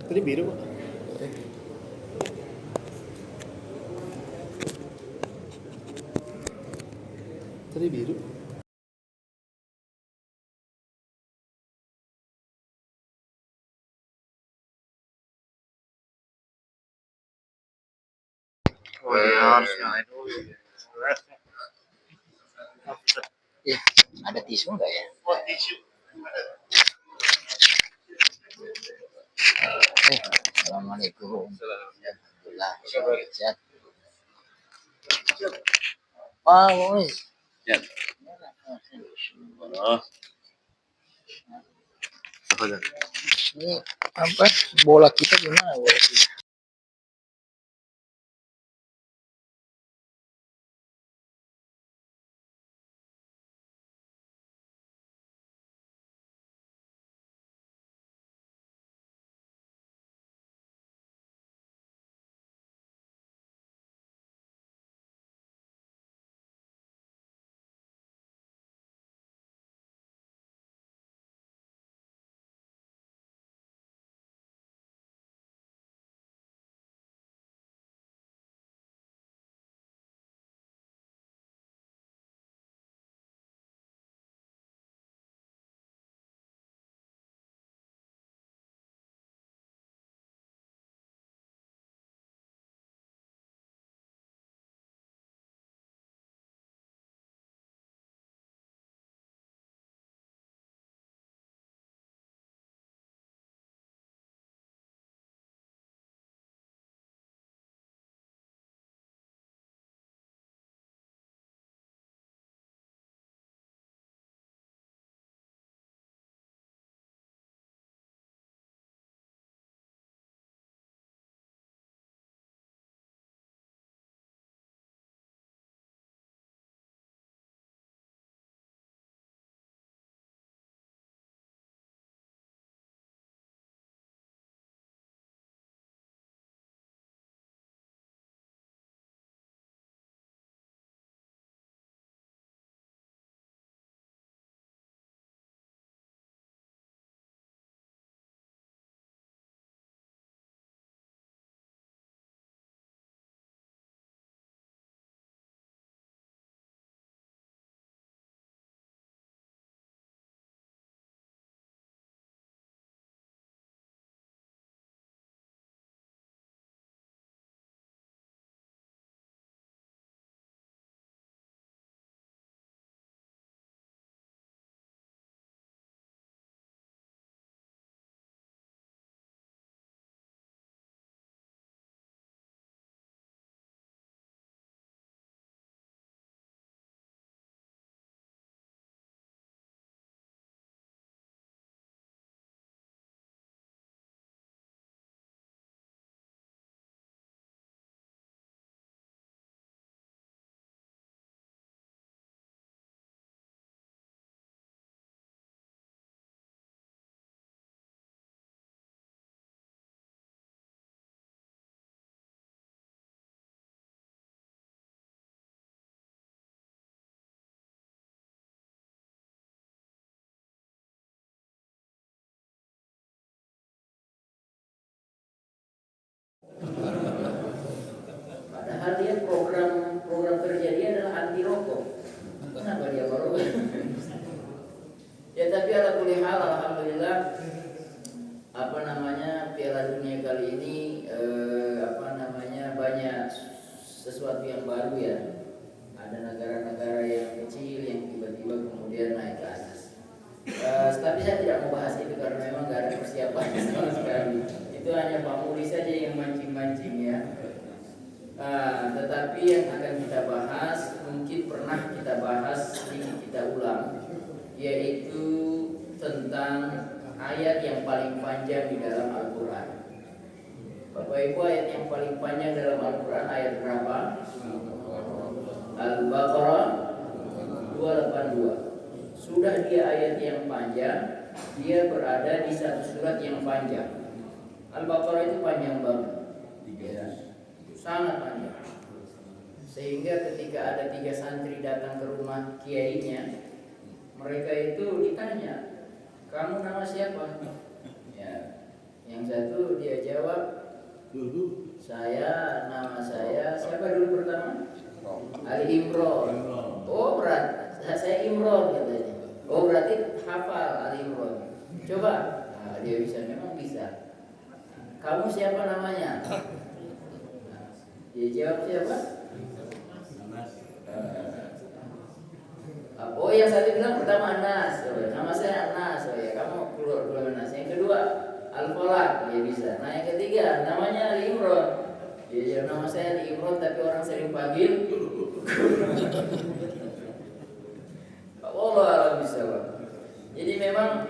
Tadi biru Pak. Tadi biru. Oh ya harusnya itu. Ada tisu nggak ya? Oh tisu. Assalamualaikum. Alhamdulillah. Sehat. Pak Bois. Sehat. Ini apa? Bola kita gimana? Bola kita? Padahal dia program kerja dia adalah anti rokok. Kenapa dia merokok? Ya tapi alhamdulillah Piala Dunia kali ini banyak sesuatu yang baru ya. Ada negara-negara yang kecil yang tiba-tiba kemudian naik ke atas. Tapi saya tidak mau bahas itu karena memang nggak ada persiapan sama sekali. Itu hanya Pak Muri saja yang mancing-mancing ya. Tetapi yang akan kita bahas mungkin pernah kita bahas, sedikit kita ulang, yaitu tentang ayat yang paling panjang di dalam Al-Quran. Bapak Ibu, ayat yang paling panjang dalam Al-Quran ayat berapa? Al-Baqarah 282. Sudah dia ayat yang panjang, dia berada di satu surat yang panjang. Al-Baqarah itu panjang banget, sangat panjang. Sehingga ketika ada 3 santri datang ke rumah kiainya, mereka itu ditanya, kamu nama siapa? Ya, yang satu dia jawab, nama saya siapa dulu pertama? Ali Imron. Oh berat, saya Imron katanya. Oh berarti hafal Ali Imron. Coba, dia bisa, memang bisa. Kamu siapa namanya? Dia jawab siapa? Oh yang satu bilang pertama Anas, nama saya Anas, ya kamu keluar Anas. Yang kedua Al-Falak, dia bisa. Nah yang ketiga namanya Ali Imron. Dia jawab nama saya Ali Imron tapi orang sering panggil. Allah alam bisa. Jadi memang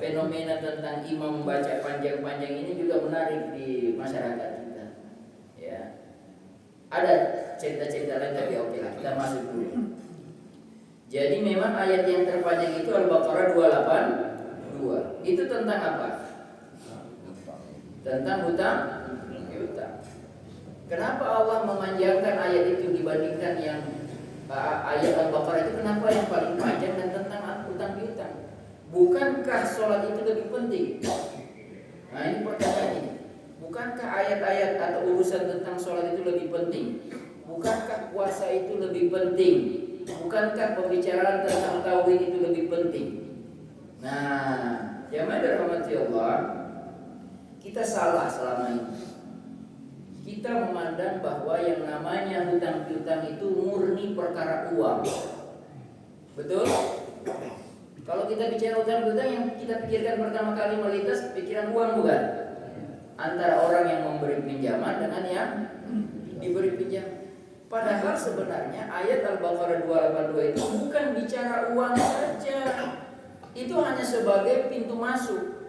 fenomena tentang imam membaca panjang-panjang ini juga menarik di masyarakat kita. Ya. Ada cerita-cerita lain tapi oke lah, kita masuk dulu. Jadi memang ayat yang terpanjang itu Al-Baqarah 282. Itu tentang apa? Tentang hutang. Kenapa Allah memanjangkan ayat itu dibandingkan yang ayat Al-Baqarah itu, kenapa yang paling panjang dan tentang hutang piutang? Bukankah sholat itu lebih penting? Nah ini pertanyaan ini. Bukankah ayat-ayat atau urusan tentang sholat itu lebih penting? Bukankah puasa itu lebih penting? Bukankah pembicaraan tentang tauhid itu lebih penting? Nah, jamaah dirahmati Allah, kita salah selama ini. Kita memandang bahwa yang namanya hutang piutang itu murni perkara uang. Betul? Kalau kita bicara hutang piutang, yang kita pikirkan pertama kali melintas pikiran uang, bukan? Antara orang yang memberi pinjaman dengan yang diberi pinjam. Padahal sebenarnya ayat Al-Baqarah 282 itu bukan bicara uang saja. Itu hanya sebagai pintu masuk.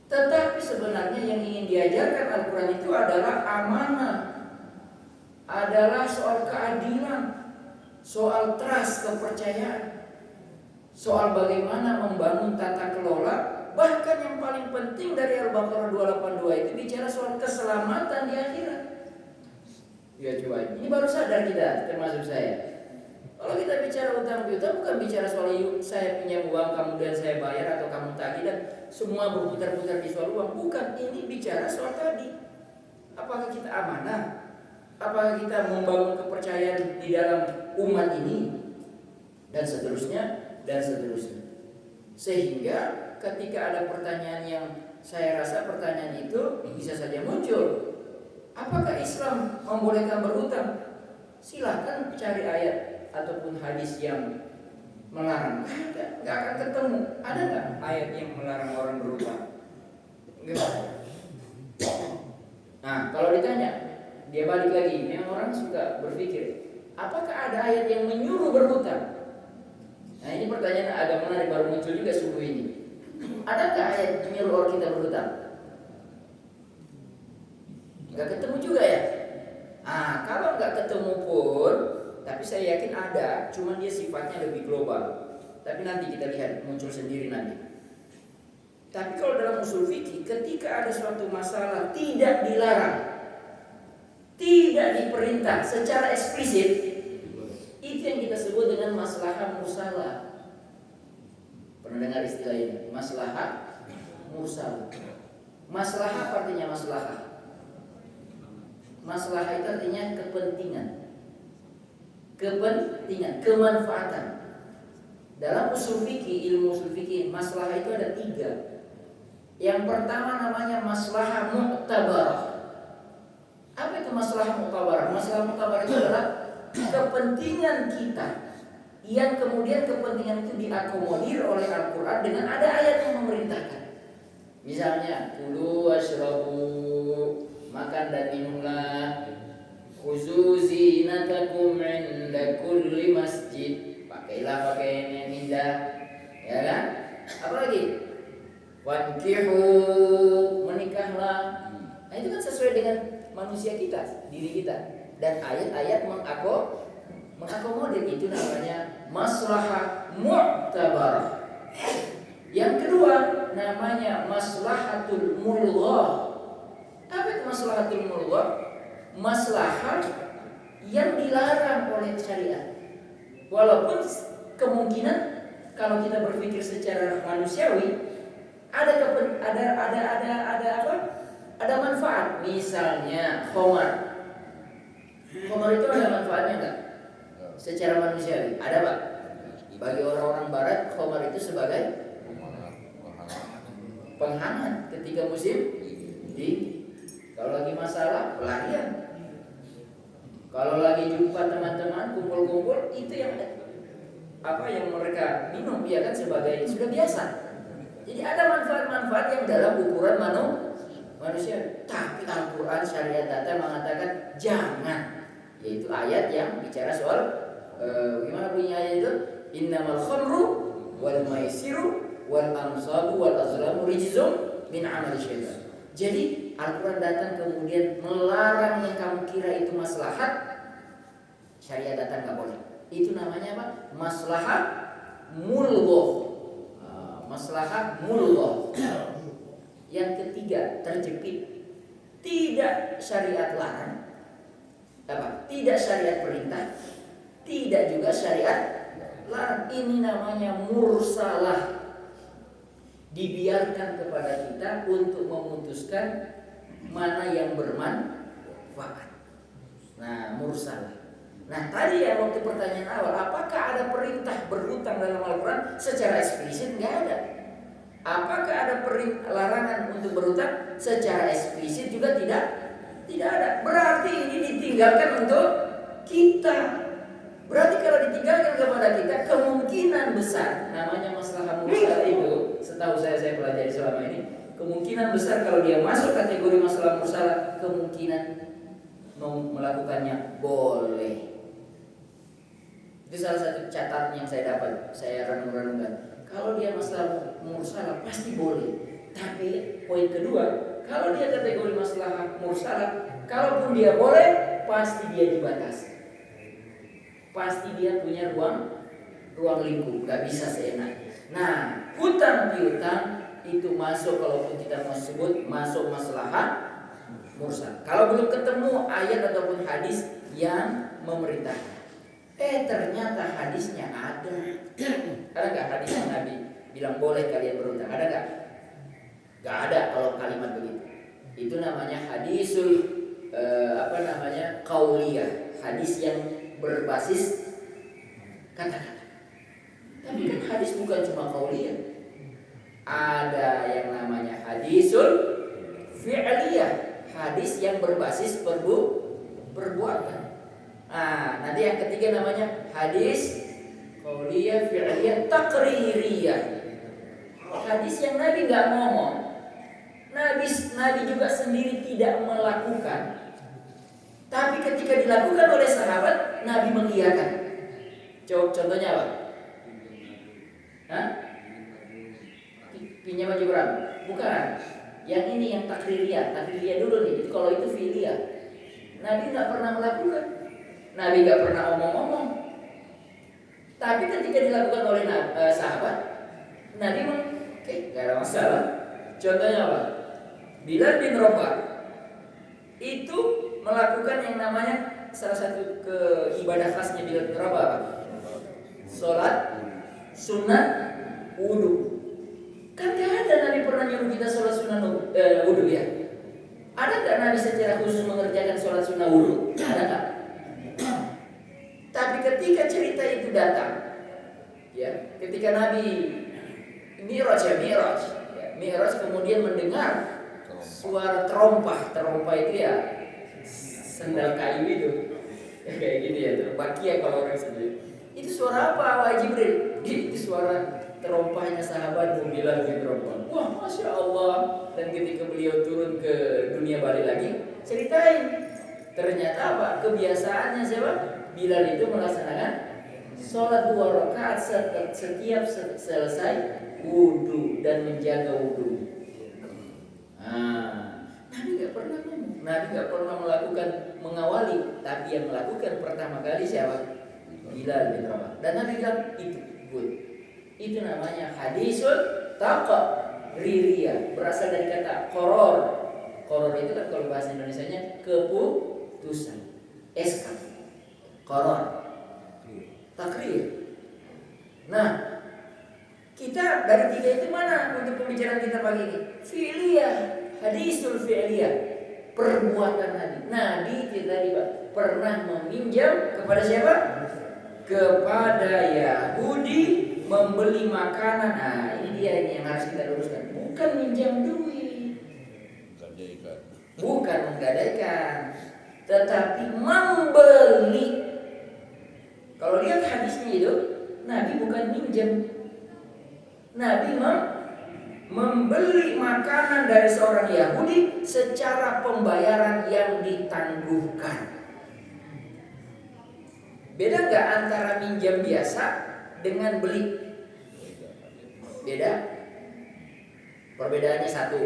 Tetapi sebenarnya yang ingin diajarkan Al-Quran itu adalah amanah, adalah soal keadilan, soal trust, kepercayaan, soal bagaimana membangun tata kelola. Bahkan yang paling penting dari Al-Baqarah 282 itu bicara soal keselamatan di akhirat. Ya coba, ini baru sadar kita, termasuk saya. Kalau kita bicara utang piutang bukan bicara soal saya pinjam uang kemudian saya bayar atau kamu tagih dan semua berputar-putar di soal uang. Bukan, ini bicara soal tadi. Apakah kita amanah? Apakah kita membangun kepercayaan di dalam umat ini? Dan seterusnya, dan seterusnya. Sehingga ketika ada pertanyaan yang saya rasa pertanyaan itu bisa saja muncul. Apakah Islam membolehkan berhutang? Silakan cari ayat ataupun hadis yang melarang. Nggak akan ketemu. Ada nggak ayat yang melarang orang berhutang? Nggak ada. Nah, kalau ditanya, dia balik lagi. Memang orang suka berpikir, apakah ada ayat yang menyuruh berhutang? Nah, ini pertanyaan agak menarik baru muncul juga subuh ini. Adakah ayat yang menyuruh orang kita berhutang? Nggak ketemu juga ya. Kalau nggak ketemu pun, tapi saya yakin ada, cuman dia sifatnya lebih global. Tapi nanti kita lihat muncul sendiri nanti. Tapi kalau dalam usul fikih, ketika ada suatu masalah tidak dilarang, tidak diperintah secara eksplisit, itu yang kita sebut dengan maslahah mursalah. Pernah dengar istilah ini? Maslahah mursalah. Maslahah artinya maslahah. Maslahah itu artinya kepentingan. Kepentingan, kemanfaatan. Dalam usul fikih, ilmu usul fikih, maslahah itu ada 3. Yang pertama namanya maslahah mu'tabarah. Apa itu maslahah mu'tabarah? Maslahah mu'tabarah itu adalah kepentingan kita yang kemudian kepentingan itu diakomodir oleh Al-Quran dengan ada ayat yang memerintahkan. Misalnya, kulu washrabu, makan dan minumlah, khuzu zinatakum inda kulli masjid, pakailah pakaian yang indah, ya kan? Apa lagi? Wankihu, menikahlah. Nah itu kan sesuai dengan manusia kita, diri kita. Dan ayat-ayat mengakomodir, itu namanya maslahah mu'tabarah. Yang kedua namanya maslahatul mulghah. Apa itu maslahatul mulghah? Maslahah yang dilarang oleh syariat. Walaupun kemungkinan kalau kita berpikir secara manusiawi ada apa? Ada manfaat. Misalnya khamar. Khamar itu ada manfaatnya enggak? Secara manusiawi ada, Pak? Bagi orang-orang barat, khamar itu sebagai penghangat ketika musim dingin. Kalau lagi masalah, pelarian. Kalau lagi jumpa teman-teman kumpul-kumpul, itu yang mereka minum, ya kan, sebagai sudah biasa. Jadi ada manfaat-manfaat yang dalam ukuran manusia. Tapi Al-Quran syariat data mengatakan jangan, yaitu ayat yang bicara soal gimana bunyi ayat itu? Innamal khamru wal maisiru wal ansabu wal azlamu rijzum min amali syaitan. Jadi Al-Quran datang kemudian melarang yang kamu kira itu maslahat, syariat datang nggak boleh. Itu namanya apa? Maslahat mulghah. Maslahat mulghah. Yang ketiga, terjepit. Tidak syariat larang, tidak syariat perintah, tidak juga syariat larang. Ini namanya mursalah. Dibiarkan kepada kita untuk memutuskan mana yang bermanfaat. Nah, mursalah. Nah, tadi ya waktu pertanyaan awal, apakah ada perintah berhutang dalam Al-Quran? Secara eksplisit nggak ada. Apakah ada larangan untuk berhutang? Secara eksplisit juga tidak ada. Berarti ini ditinggalkan untuk kita. Berarti kalau ditinggalkan kepada kita, kemungkinan besar, namanya masalah mursal itu, setahu saya pelajari selama ini, kemungkinan besar kalau dia masuk kategori masalah mursal, kemungkinan melakukannya boleh. Itu salah satu catatan yang saya dapat, saya renung-renungkan. Kalau dia masalah mursal pasti boleh. Tapi poin kedua, kalau dia kategori masalah mursal, kalaupun dia boleh, pasti dia dibatasi. Pasti dia punya ruang lingkup, nggak bisa seenaknya. Nah, hutang piutang itu masuk, kalaupun kita mau sebut masuk maslahat mursal. Kalau belum ketemu ayat ataupun hadis yang memerintahkan. Ternyata hadisnya ada. Ada nggak hadis yang Nabi bilang boleh kalian berhutang? Ada nggak? Nggak ada kalau kalimat begitu. Itu namanya hadisul qauliyah, hadis yang berbasis kata-kata. Tapi kan hadis bukan cuma qauliyah. Ada yang namanya hadisul fi'liyah, hadis yang berbasis perbuatan. Nah, nanti yang ketiga namanya hadis qauliyah, fi'liyah, taqririyah. Hadis yang Nabi nggak ngomong, Nabi juga sendiri tidak melakukan, tapi ketika dilakukan oleh sahabat, Nabi mengiyakan. Contohnya apa? Pinjam baju berapa? Bukan. Yang ini yang takririyah dulu nih. Kalau itu fi'liyah, Nabi nggak pernah melakukan, Nabi nggak pernah omong-omong. Tapi ketika dilakukan oleh sahabat, Nabi nggak ada masalah. Contohnya apa? Bilal bin Rabah itu melakukan yang namanya salah satu ibadah khasnya Bilal bin Rabah, sholat sunat wudu. Kan gak ada Nabi pernah nyuruh kita sholat sunat wudu ya. Ada nggak Nabi secara khusus mengerjakan sholat sunat wudu? Ada nggak? Tapi ketika cerita itu datang, ya, ketika Nabi Mi'raj kemudian mendengar suara terompah itu ya sendal kayu itu, ya, kayak gini ya, terbakia kalau orang sendiri. Itu suara apa, wahai Jibril? Itu suara terompahnya sahabat Bilal bin Rabah. Wah, masya Allah. Dan ketika beliau turun ke dunia balik lagi, ceritain. Ternyata apa? Kebiasaannya siapa? Bilal itu melaksanakan sholat 2 rakaat setiap selesai wudu dan menjaga wudu. Nabi nggak pernah ngomong, Nabi nggak pernah mengawali, tapi yang melakukan pertama kali siapa? Bilal bin Rabah. Dan Nabi bilang itu good. Itu namanya hadisul taqririyah, berasal dari kata qoror. Qoror itu kan kalau bahasa Indonesianya keputusan, SK. Qoror, takrir. Nah, Kita dari tiga itu mana untuk pembicaraan kita pagi ini? Fi'liyah, hadisul fi'liyah, perbuatan Nabi. Nabi kita pernah meminjam kepada siapa? Kepada Yahudi, membeli makanan. Nah, ini dia yang harus kita luruskan. Bukan minjam duit, bukan menggadaikan, tetapi membeli. Kalau lihat hadisnya itu, Nabi bukan minjam. Nabi membeli makanan dari seorang Yahudi secara pembayaran yang ditangguhkan. Beda nggak antara minjam biasa dengan beli? Beda. Perbedaannya satu.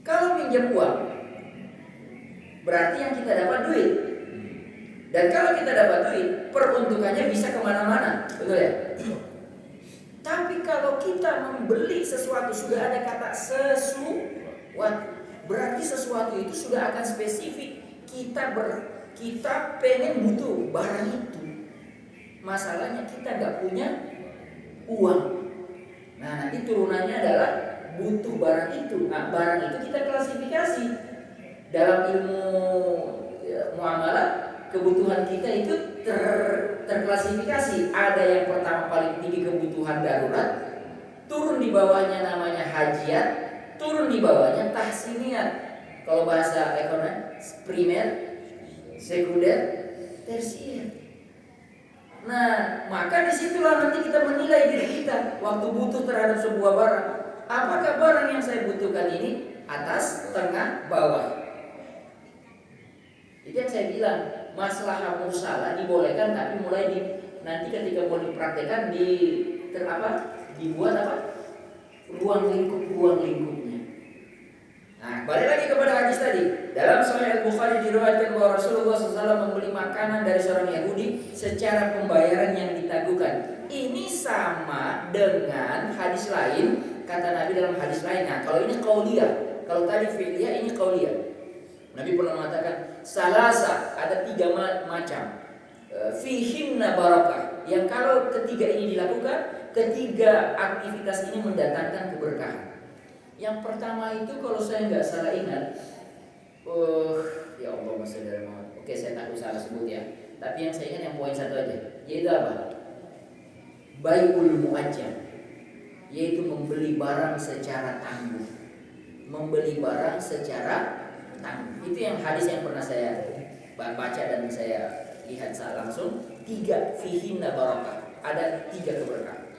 Kalau minjam uang, berarti yang kita dapat duit. Dan kalau kita dapat duit, peruntukannya bisa kemana-mana, betul ya? Tapi kalau kita membeli sesuatu, sudah ada kata sesuatu, berarti sesuatu itu sudah akan spesifik. Kita pengen butuh barang itu. Masalahnya kita nggak punya uang. Nah, nanti turunannya adalah butuh barang itu. Nah, barang itu kita klasifikasi dalam ilmu muamalah. Kebutuhan kita itu terklasifikasi. Ada yang pertama paling tinggi kebutuhan darurat, turun di bawahnya namanya hajiat, turun di bawahnya tahsiniat. Kalau bahasa ekonomi, primer, sekunder, tersier. Nah, maka disitulah nanti kita menilai diri kita waktu butuh terhadap sebuah barang. Apakah barang yang saya butuhkan ini atas, tengah, bawah? Itu yang saya bilang. Maslahah mursalah dibolehkan, tapi mulai nanti ketika mau dipraktekkan dibuat ruang lingkupnya. Nah, balik lagi kepada hadis tadi. Dalam Sahih Al-Bukhari diriwayatkan bahwa Rasulullah SAW membeli makanan dari seorang Yahudi secara pembayaran yang ditangguhkan. Ini sama dengan hadis lain, kata Nabi dalam hadis lain. Nah, kalau ini qauliyah, kalau tadi fi'liyah, ini qauliyah. Nabi pernah mengatakan salasa, ada 3 macam fihinna barakah, yang kalau ketiga ini dilakukan, ketiga aktivitas ini mendatangkan keberkahan. Yang pertama itu kalau saya nggak salah ingat, ya Allah masya Allah, oke saya tak usah sebut ya, tapi yang saya ingat yang poin satu aja, yaitu apa? Bai'ul mu'ajjal, yaitu membeli barang secara tangguh, membeli barang secara tangguh. Itu yang hadis yang pernah saya baca dan saya lihat saat langsung. 3 fihinna barakah, ada 3 keberkahan.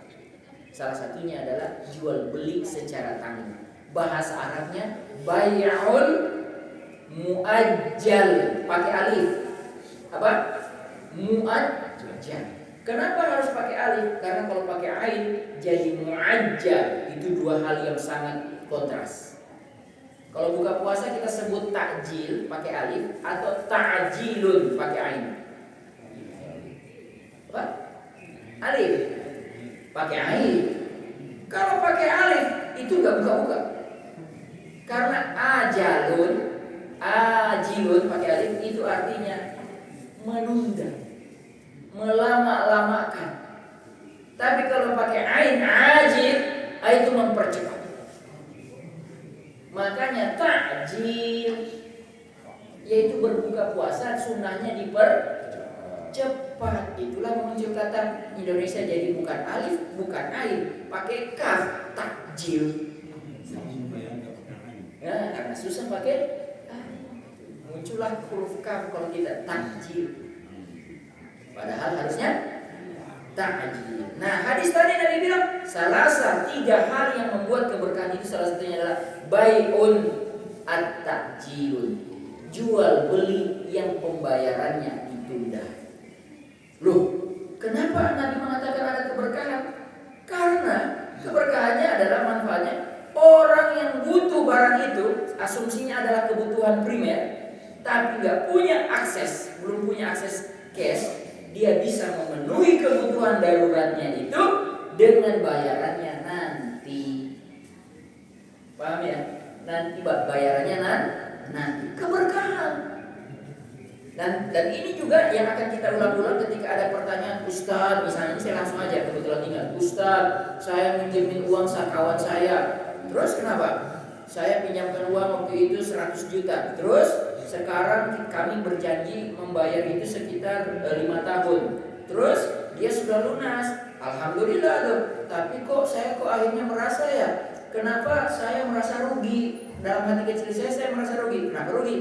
Salah satunya adalah jual beli secara tangguh. Bahasa Arabnya bai'ul muajjal, pakai alif. Apa? Muajjal. Kenapa harus pakai alif? Karena kalau pakai ain jadi muajjal. Itu 2 hal yang sangat kontras. Kalau buka puasa kita sebut takjil pakai alif atau ta'jilun pakai ain. Apa? Alif pakai ain. Kalau pakai alif itu enggak buka-buka. Karena ajilun pakai alif itu artinya menunda, melama-lamakan. Tapi kalau pakai ain ajil, itu mempercepat. Makanya takjil, yaitu berbuka puasa, sunnahnya dipercepat. Itulah muncul kata Indonesia jadi bukan alif, bukan ain, pakai kaf, takjil. Ya, karena susah pakai muncullah huruf kaf kalau kita takjil. Padahal harusnya takjil. Nah, hadis tadi Nabi bilang salasa, 3 hal yang membuat keberkahan itu, salah satunya adalah bai'un at-ta'jilun, jual beli yang pembayarannya ditunda. Loh, kenapa Nabi mengatakan ada keberkahan? Karena keberkahannya adalah manfaatnya. Orang yang butuh barang itu, asumsinya adalah kebutuhan primer, tapi nggak punya akses, belum punya akses cash, dia bisa memenuhi kebutuhan daruratnya itu dengan bayarannya nanti. Paham ya? Nanti bayarannya nanti keberkahan. Dan ini juga yang akan kita ulang-ulang ketika ada pertanyaan, Ustaz, misalnya ini saya langsung aja kebetulan ingat, Ustaz, saya minjemin uang kawan saya. Terus kenapa? Saya pinjamkan uang waktu itu 100 juta. Terus sekarang kami berjanji membayar itu sekitar 5 tahun. Terus dia sudah lunas. Alhamdulillah tuh. Tapi saya akhirnya merasa ya, kenapa saya merasa rugi? Dalam hati kecil saya merasa rugi. Kenapa rugi?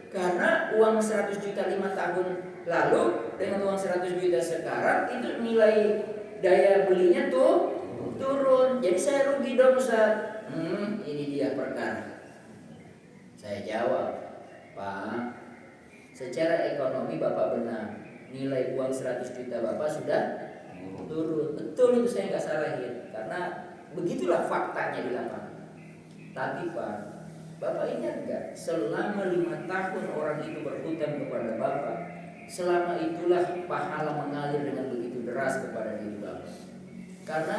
Karena uang 100 juta 5 tahun lalu dengan uang 100 juta sekarang itu nilai daya belinya tuh turun. Jadi saya rugi dong Ustaz. Ini dia perkara. Saya jawab, Pak, secara ekonomi Bapak benar. Nilai uang 100 juta Bapak sudah turun. Betul itu, saya nggak salahin. Karena begitulah faktanya di lapangan. Tapi Pak, Bapak ingat nggak, selama 5 tahun orang itu berhutang kepada Bapak, selama itulah pahala mengalir dengan begitu deras kepada diri Bapak. Karena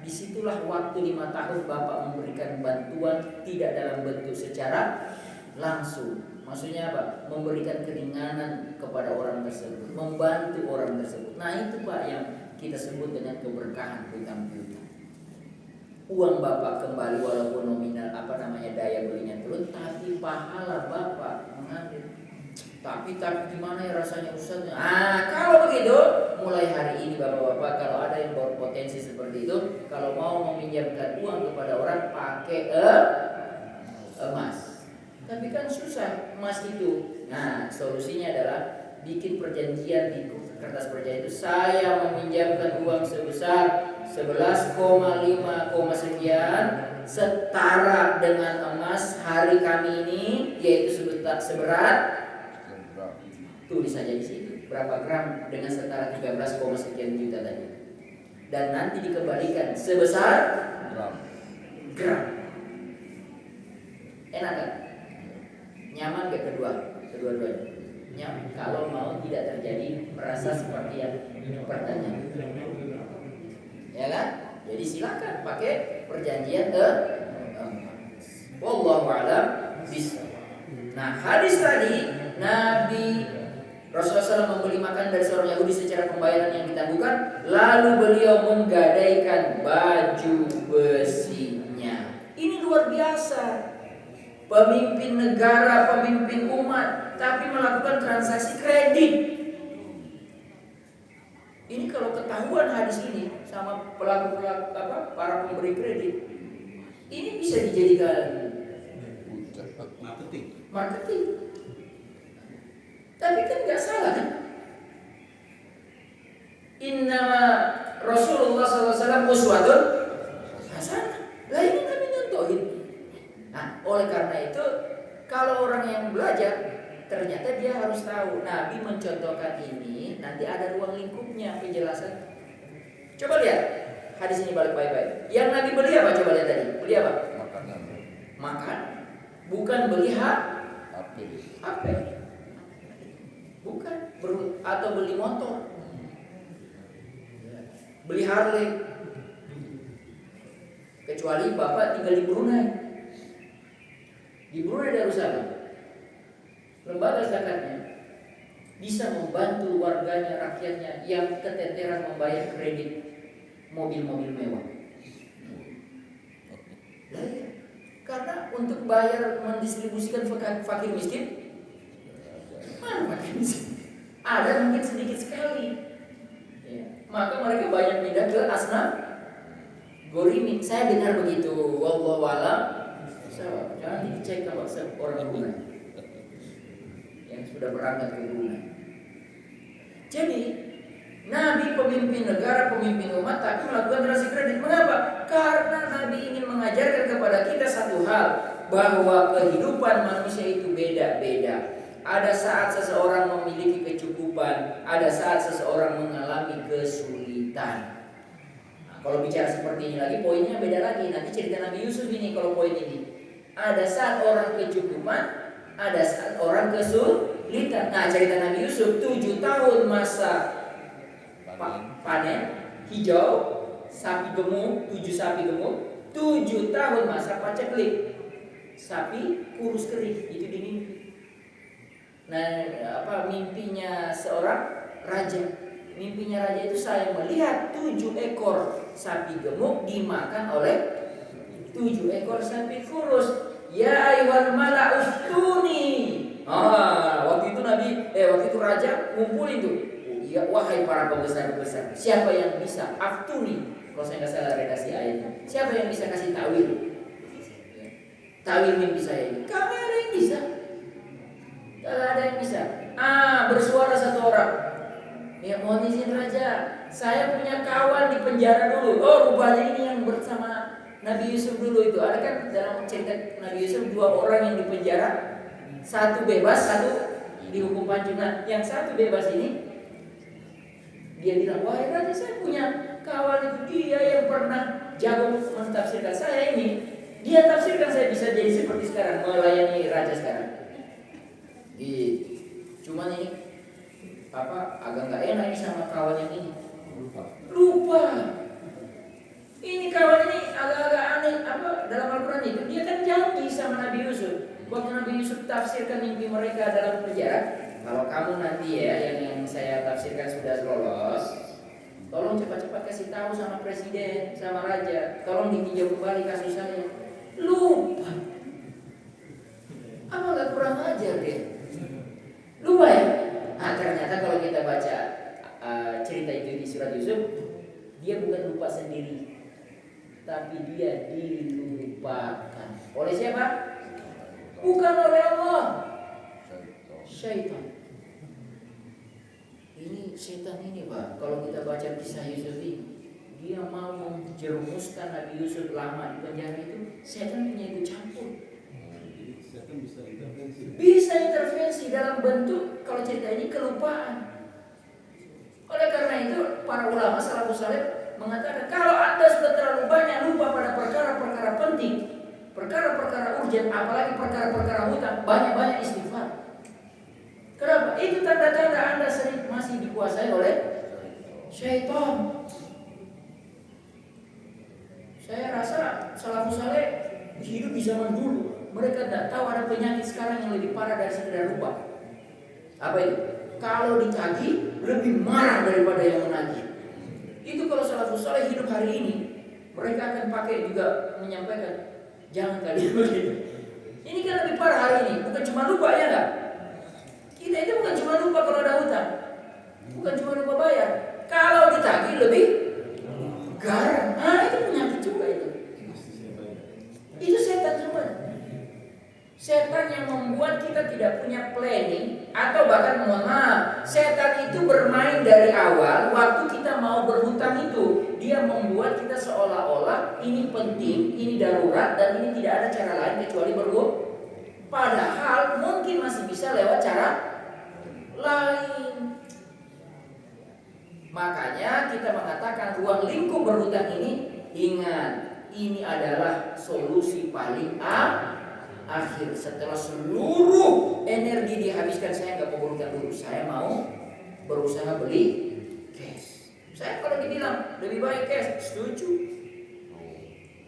disitulah waktu 5 tahun Bapak memberikan bantuan tidak dalam bentuk secara langsung. Maksudnya apa? Memberikan keringanan kepada orang tersebut, membantu orang tersebut. Nah itu Pak yang kita sebut dengan keberkahan hutang piutang. Uang Bapak kembali walaupun nominal daya belinya turun, tapi pahala Bapak mengalir. Tapi gimana ya rasanya Ustaz? Kalau begitu, mulai hari ini Bapak-bapak kalau ada yang berpotensi seperti itu, kalau mau meminjamkan uang kepada orang pakai emas. Tapi kan susah emas itu. Nah, solusinya adalah bikin perjanjian di kertas perjanjian itu, saya meminjamkan uang sebesar 11,5 sekian setara dengan emas hari kami ini, yaitu seberat, tulis saja di situ berapa gram dengan setara 13, sekian juta tadi, dan nanti dikembalikan sebesar gram. Enak kan? Nyaman gak kedua-duanya? Nyaman. Kalau mau tidak terjadi merasa seperti yang pertanyaan, ya kan? Jadi silakan pakai perjanjian wallahu a'lam bishawab. Nah, hadis tadi Nabi Rasulullah SAW membeli makan dari seorang Yahudi secara pembayaran yang ditangguhkan, lalu beliau menggadaikan baju besinya. Ini luar biasa. Pemimpin negara, pemimpin umat, tapi melakukan transaksi kredit. Ini kalau ketahuan hadis ini sama pelaku para pemberi kredit, ini bisa dijadikan marketing. Tapi kan nggak salah kan? Innama Rasulullah SAW uswatun hasanah. Lah ini kami nyontohin. Nah, oleh karena itu kalau orang yang belajar, ternyata dia harus tahu Nabi mencontohkan ini, nanti ada ruang lingkupnya penjelasan. Coba lihat hadis ini balik baik-baik. Yang Nabi beli apa? Coba lihat tadi. Beli apa? Makan. Bukan beli HP. Bukan. Atau beli motor. Beli Harley. Kecuali Bapak tinggal di Brunei. Di Brunei Darussalam, lembaga zakatnya bisa membantu warganya, rakyatnya yang keteteran membayar kredit mobil-mobil mewah. Karena untuk bayar mendistribusikan fakir miskin, mana fakir miskin? Ada mungkin sedikit sekali. Ya. Maka mereka banyak pindah ke asnaf gorimin. Saya dengar begitu. Wallahu a'lam. Jangan dicek kalau orang Brunei yang sudah berangkat ke Brunei. Jadi Nabi pemimpin negara, pemimpin umat, tapi melakukan transaksi kredit. Mengapa? Karena Nabi ingin mengajarkan kepada kita satu hal, bahwa kehidupan manusia itu beda-beda. Ada saat seseorang memiliki kecukupan, ada saat seseorang mengalami kesulitan. Nah, kalau bicara seperti ini lagi, poinnya beda lagi. Nanti cerita Nabi Yusuf ini kalau poin ini. Ada saat orang kecukupan, ada saat orang kesulitan. Nah, cerita Nabi Yusuf 7 tahun masa panen hijau, sapi gemuk, 7 sapi gemuk, 7 tahun masa paceklik, sapi kurus kering. Itu di mimpi. Nah, mimpinya seorang raja. Mimpinya raja itu, saya melihat 7 ekor sapi gemuk dimakan oleh 7 ekor sapi kurus. Ya ayyuhal mala'u uftuni. Waktu itu raja ngumpulin tuh. Ya, wahai para pembesar-pembesar, siapa yang bisa aftuni? Kalau saya nggak salah redaksi ayatnya, siapa yang bisa kasih tawil mimpi saya ini? Kami ada yang bisa. Kalau ada yang bisa. Bersuara satu orang. Ya, mohon izin raja, saya punya kawan di penjara dulu. Oh, rupanya ini yang bersama Nabi Yusuf dulu itu. Ada kan dalam cerita Nabi Yusuf 2 orang yang di penjara, satu bebas, satu dihukum pancung. Nah, yang satu bebas ini, dia bilang, wahai raja, saya punya kawan itu, dia yang pernah jago mentafsirkan saya ini. Dia tafsirkan saya bisa jadi seperti sekarang, melayani raja sekarang. Gitu. Cuman ini agak nggak enak ini sama kawan yang ini. Lupa. Ini kawan ini agak-agak aneh. Dalam Al-Quran itu dia kan janji sama Nabi Yusuf. Waktu Nabi Yusuf tafsirkan mimpi mereka dalam penjara, kalau kamu nanti ya yang saya tafsirkan sudah lolos, tolong cepat-cepat kasih tahu sama presiden, sama raja, tolong ditinjau kembali kasus saya. Lupa. Apa nggak kurang ajar dia? Lupa ya? Ternyata kalau kita baca cerita itu di surat Yusuf, dia bukan lupa sendiri, tapi dia dilupakan. Oleh siapa? Bukan oleh Allah. Syaitan. Ini setan ini, Pak. Kalau kita baca kisah Yusuf ini, dia mau menjerumuskan Nabi Yusuf lama di penjara itu, setan punya ikut campur. Bisa intervensi dalam bentuk, kalau cerita ini, kelupaan. Oleh karena itu para ulama salafus saleh mengatakan, kalau Anda sudah terlalu banyak lupa pada perkara-perkara penting, perkara-perkara urgent, apalagi perkara-perkara hutang, banyak-banyak istighfar. Kenapa? Itu tanda-tanda Anda sering masih dikuasai oleh syaitan. Saya rasa salafus saleh hidup di zaman dulu, mereka tidak tahu ada penyakit sekarang yang lebih parah dari sekedar lupa. Apa itu? Kalau ditagih lebih marah daripada yang menagih. Itu kalau salafus saleh hidup hari ini, mereka akan pakai juga menyampaikan, jangan kalian begitu. Ini kan lebih parah hari ini, bukan cuma lupa ya enggak? Kita itu bukan cuma lupa kalau ada hutang, bukan cuma lupa bayar. Kalau ditagih lebih garang. Itu penyakit juga itu. Itu setan semua. Setan yang membuat kita tidak punya planning, atau bahkan mohon maaf, setan itu bermain dari awal waktu kita mau berhutang itu. Dia membuat kita seolah-olah ini penting, ini darurat, dan ini tidak ada cara lain kecuali berhutang. Padahal mungkin masih bisa lewat cara lain. Makanya kita mengatakan ruang lingkup berhutang ini, ingat, ini adalah solusi paling akhir. Setelah seluruh energi dihabiskan, saya nggak mau berhutang dulu, saya mau berusaha beli cash. Saya kalau dibilang lebih baik cash, setuju.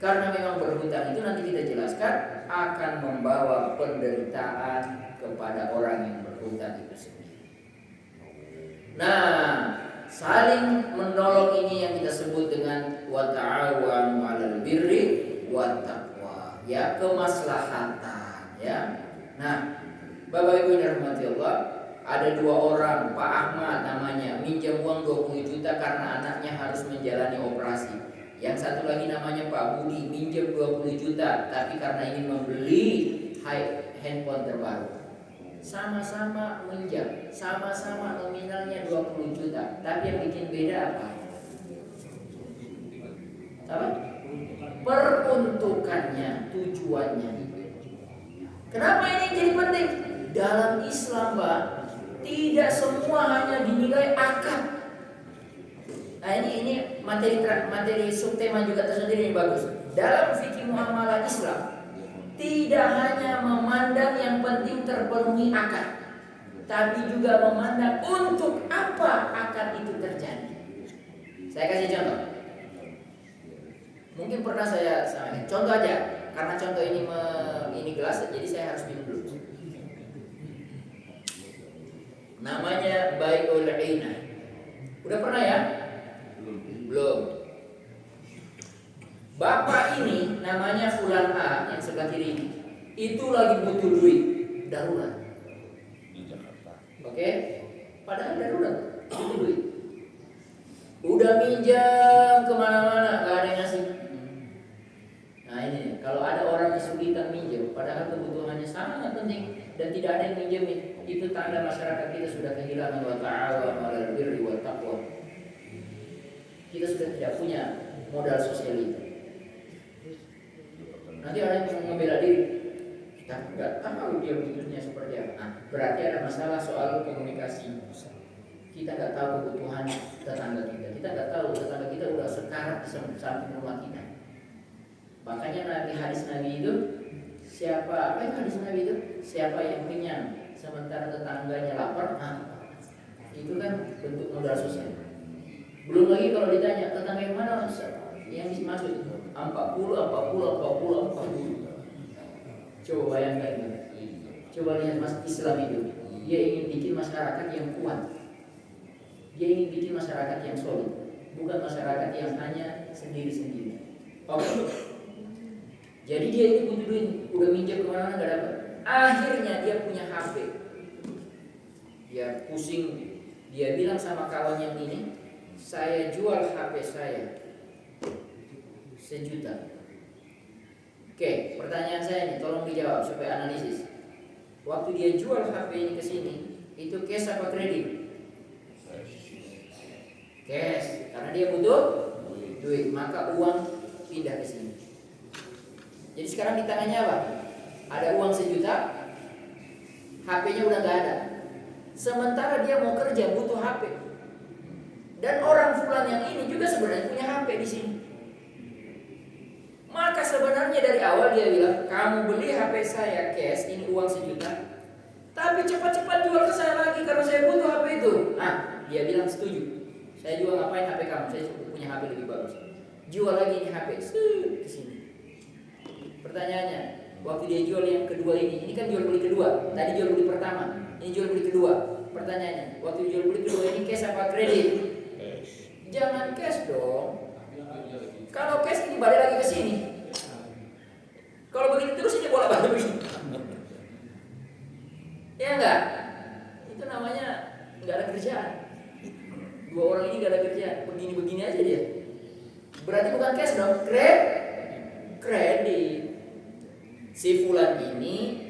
Karena memang berhutang itu nanti kita jelaskan akan membawa penderitaan kepada orang yang berhutang itu sendiri. Nah, saling menolong ini yang kita sebut dengan wa ta'awanu 'alal birri wat taqwa, ya, kemaslahatan, ya. Nah, Bapak Ibu yang dirahmati Allah, ada 2 orang, Pak Ahmad namanya, minjam uang 20 juta karena anaknya harus menjalani operasi. Yang satu lagi namanya Pak Budi, minjam 20 juta tapi karena ingin membeli handphone terbaru. Sama-sama minjam, sama-sama nominalnya 20 juta, tapi yang bikin beda apa? Peruntukannya, tujuannya. Kenapa ini jadi penting? Dalam Islam, Pak, tidak semua hanya dinilai akad. Nah, ini materi subtema juga tersendiri yang bagus. Dalam fikih muamalah Islam, tidak hanya memandang yang penting terpenuhi akad, tapi juga memandang untuk apa akad itu terjadi. Saya kasih contoh. Mungkin pernah saya sampaikan. Contoh aja, karena contoh ini gelas, jadi saya harus minum dulu. Namanya bai'ul inah. Udah pernah ya? Belum. Bapak ini namanya Fulan A yang sebelah kiri ini. Itu lagi butuh duit darurat. Oke? Padahal darurat, butuh duit. Udah minjam kemana-mana, gak ada yang ngasih. Nah ini, kalau ada orang kesulitan minjem, padahal kebutuhannya sangat penting dan tidak ada yang minjemin, itu tanda masyarakat kita sudah kehilangan wa ta'awanu 'alal birri wat taqwa. Kita sudah tidak punya modal sosial itu. Nanti ada yang membela diri, kita nggak tahu dia butuhnya seperti apa. Nah, berarti ada masalah soal komunikasi. Kita nggak tahu kebutuhan tetangga kita. Kita nggak tahu tetangga kita udah sekarat di samping rumah kita. Makanya Nabi hadis Nabi itu siapa? Apa itu hadis Nabi itu? Siapa yang kenyang sementara tetangganya lapar? Nah, itu kan bentuk modal sosial. Belum lagi kalau ditanya tetangga yang mana? Yang dimaksud 40. Coba bayangkan. Coba lihat mas Islam itu. Dia ingin bikin masyarakat yang kuat. Dia ingin bikin masyarakat yang solid, bukan masyarakat yang hanya sendiri-sendiri. Oke. Jadi dia ini butuh duit, udah minjem kemana-mana nggak dapat. Akhirnya dia punya HP. Dia pusing, dia bilang sama kawan yang ini, saya jual HP saya 1 juta. Oke, pertanyaan saya ini, tolong dijawab supaya analisis. Waktu dia jual HP ini ke sini, itu cash apa kredit? Cash, karena dia butuh duit, maka uang pindah ke sini. Jadi sekarang di tangannya apa? Ada uang 1 juta, HP-nya udah nggak ada. Sementara dia mau kerja butuh HP. Dan orang Fulan yang ini juga sebenarnya punya HP di sini. Maka sebenarnya dari awal dia bilang, kamu beli HP saya cash, ini uang 1 juta, tapi cepat-cepat jual ke saya lagi karena saya butuh HP itu. Nah, dia bilang setuju. Saya jual ngapain HP kamu? Saya punya HP lebih bagus. Jual lagi ini HP, ke sini. Pertanyaannya, waktu dia jual yang kedua ini kan jual beli kedua. Tadi jual beli pertama, ini jual beli kedua. Pertanyaannya, waktu jual beli kedua ini cash apa kredit? Jangan cash dong. Kalau cash ini balik lagi ke sini. Kalau begini terus ini bolak-balik begini. Ya enggak? Itu namanya enggak ada kerjaan. 2 orang ini enggak ada kerjaan, begini-begini aja dia. Berarti bukan cash dong, kredit. Si Fulan ini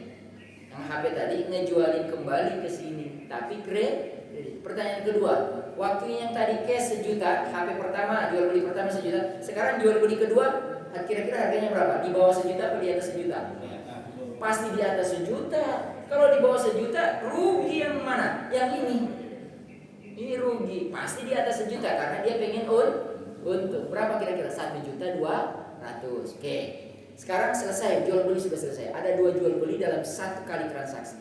yang HP tadi ngejualin kembali ke sini, tapi kredit. Pertanyaan kedua, waktu yang tadi cash 1 juta, HP pertama, jual beli pertama 1 juta, sekarang jual beli kedua, kira-kira harganya berapa? Di bawah 1 juta atau di atas 1 juta? Pasti di atas 1 juta. Kalau di bawah 1 juta, rugi yang mana? Yang ini. Ini rugi, pasti di atas 1 juta karena dia pengen untung. Berapa kira-kira? 1.200.000. Oke. Sekarang selesai, jual beli sudah selesai. Ada 2 jual beli dalam 1 kali transaksi.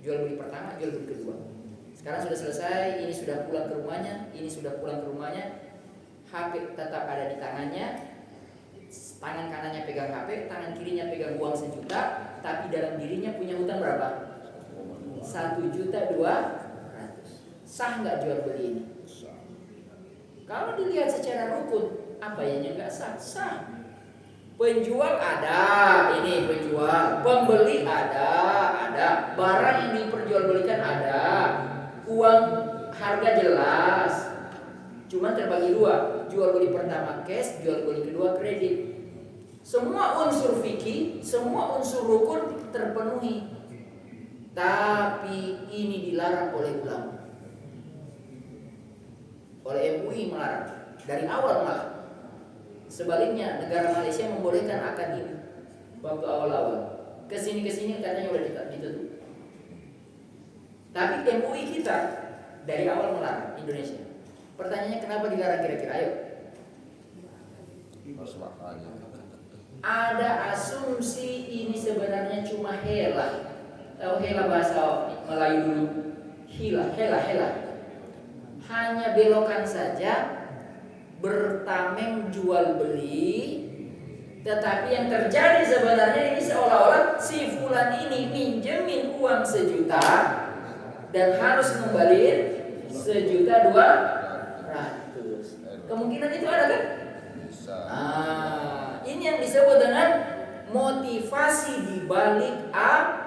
Jual beli pertama, jual beli kedua. Sekarang sudah selesai, ini sudah pulang ke rumahnya, ini sudah pulang ke rumahnya. HP tetap ada di tangannya. Tangan kanannya pegang HP, tangan kirinya pegang uang 1 juta, tapi dalam dirinya punya hutang berapa? 1.200.000. Sah nggak jual beli ini? Kalau dilihat secara rukun, apa yang nggak sah? Sah. Penjual ada, ini penjual. Pembeli ada. Barang yang diperjualbelikan ada. Uang harga jelas. Cuma terbagi 2. Jual beli pertama cash, jual beli kedua kredit. Semua unsur fikih, semua unsur rukun terpenuhi. Tapi ini dilarang oleh ulama. Oleh MUI melarang dari awal malah. Sebaliknya negara Malaysia membolehkan akad ini waktu awal-awal. Kesini katanya udah ditutup. Tapi MUI kita dari awal melarang Indonesia. Pertanyaannya kenapa dilarang kira-kira? Ayo. Ada asumsi ini sebenarnya cuma hela. Tahu hela bahasa Melayu dulu? Hela. Hanya belokan saja, bertameng jual beli. Tetapi yang terjadi sebenarnya ini seolah-olah si Fulan ini minjemin uang 1 juta dan harus ngembaliin 1.200.000. Kemungkinan itu ada kan? Ini yang disebut dengan motivasi di balik akad.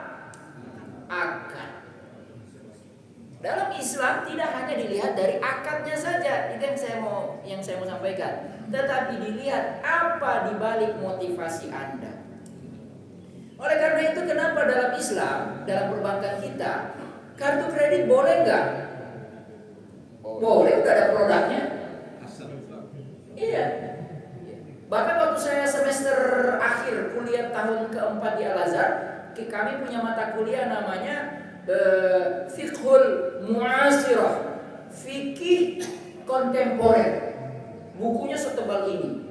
Dalam Islam tidak hanya dilihat dari akadnya saja, itu yang saya mau sampaikan, tetapi dilihat apa di balik motivasi Anda. Oleh karena itu, kenapa dalam Islam, dalam perbankan kita, kartu kredit boleh nggak? Boleh, udah ada produknya. Iya. Bahkan waktu saya semester akhir kuliah tahun keempat di Al-Azhar, kami punya mata kuliah namanya Fiqhul Mu'asirah, fikih kontemporer. Bukunya setebal ini.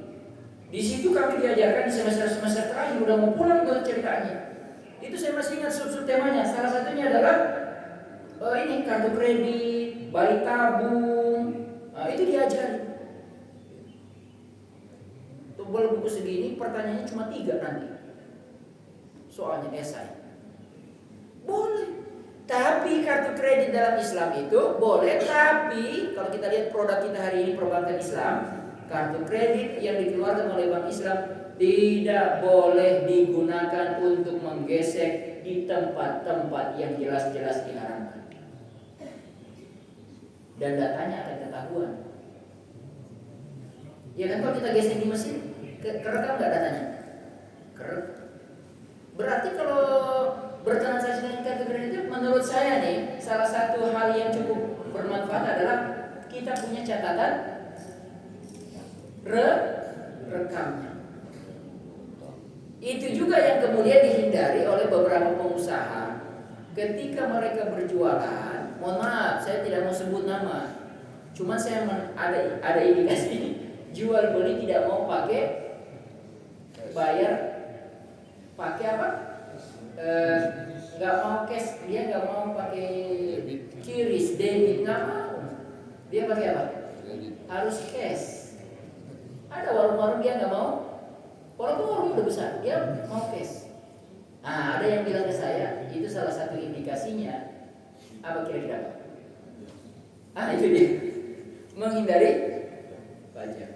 Di situ kami diajarkan di semester terakhir, udah mau pulang tuh ceritanya. Itu saya masih ingat sub temanya. Salah satunya adalah ini kartu kredit, bayi tabung. Itu diajari. Tebal buku segini, pertanyaannya cuma 3 nanti. Soalnya esai. Boleh. Tapi kartu kredit dalam Islam itu boleh, tapi kalau kita lihat produk kita hari ini perbankan Islam, kartu kredit yang dikeluarkan oleh Bank Islam tidak boleh digunakan untuk menggesek di tempat-tempat yang jelas-jelas diharamkan. Dan datanya akan ketahuan. Ya kan, kalau kita gesek di mesin, kerekam nggak datanya? Berarti kalau bertransaksi dengan kartu kredit itu, menurut saya nih, salah satu hal yang cukup bermanfaat adalah kita punya catatan rekamnya. Itu juga yang kemudian dihindari oleh beberapa pengusaha ketika mereka berjualan. Mohon maaf, saya tidak mau sebut nama. Cuma saya ada indikasi jual beli tidak mau pakai bayar pakai apa? Nggak mau cash, dia nggak mau pakai kiris, debit, nggak mau. Dia pakai apa? Harus cash. Ada warung-warung dia nggak mau, walaupun warungnya udah besar, dia mau cash. Ada yang bilang ke saya, itu salah satu indikasinya. Apa kira-kira? Itu dia, menghindari pajak.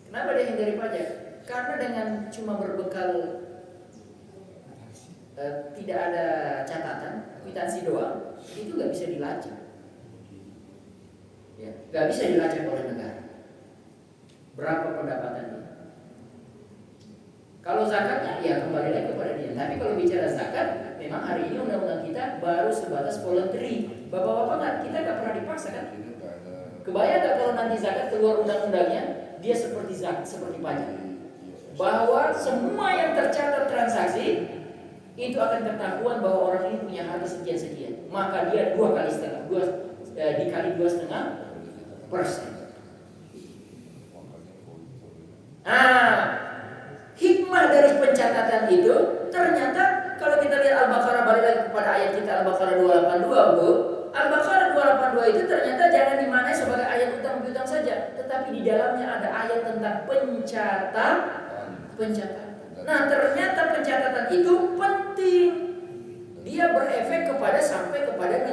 Kenapa dia hindari pajak? Karena dengan cuma berbekal tidak ada catatan, kwitansi doang, itu nggak bisa dilacak. Ya, nggak bisa dilacak oleh negara. Berapa pendapatannya? Kalau zakatnya, ya kembali lagi kepada dia. Tapi kalau bicara zakat, memang hari ini undang-undang kita baru sebatas voluntary. Bapak-bapak kita nggak pernah dipaksa kan? Kebayang nggak kalau nanti zakat keluar undang-undangnya, dia seperti pajak, bahwa semua yang tercatat transaksi itu akan ketahuan bahwa orang ini punya harta sekian-sekian, maka dia dikali 2,5%. Hikmah dari pencatatan itu ternyata kalau kita lihat Al-Baqarah, balik lagi kepada ayat kita Al-Baqarah 282, Bu. Al-Baqarah 282 itu ternyata jangan dimaknai sebagai ayat utang piutang saja, tetapi di dalamnya ada ayat tentang pencatatan. Nah, ternyata pencatatan itu penting. Dia berefek sampai kepada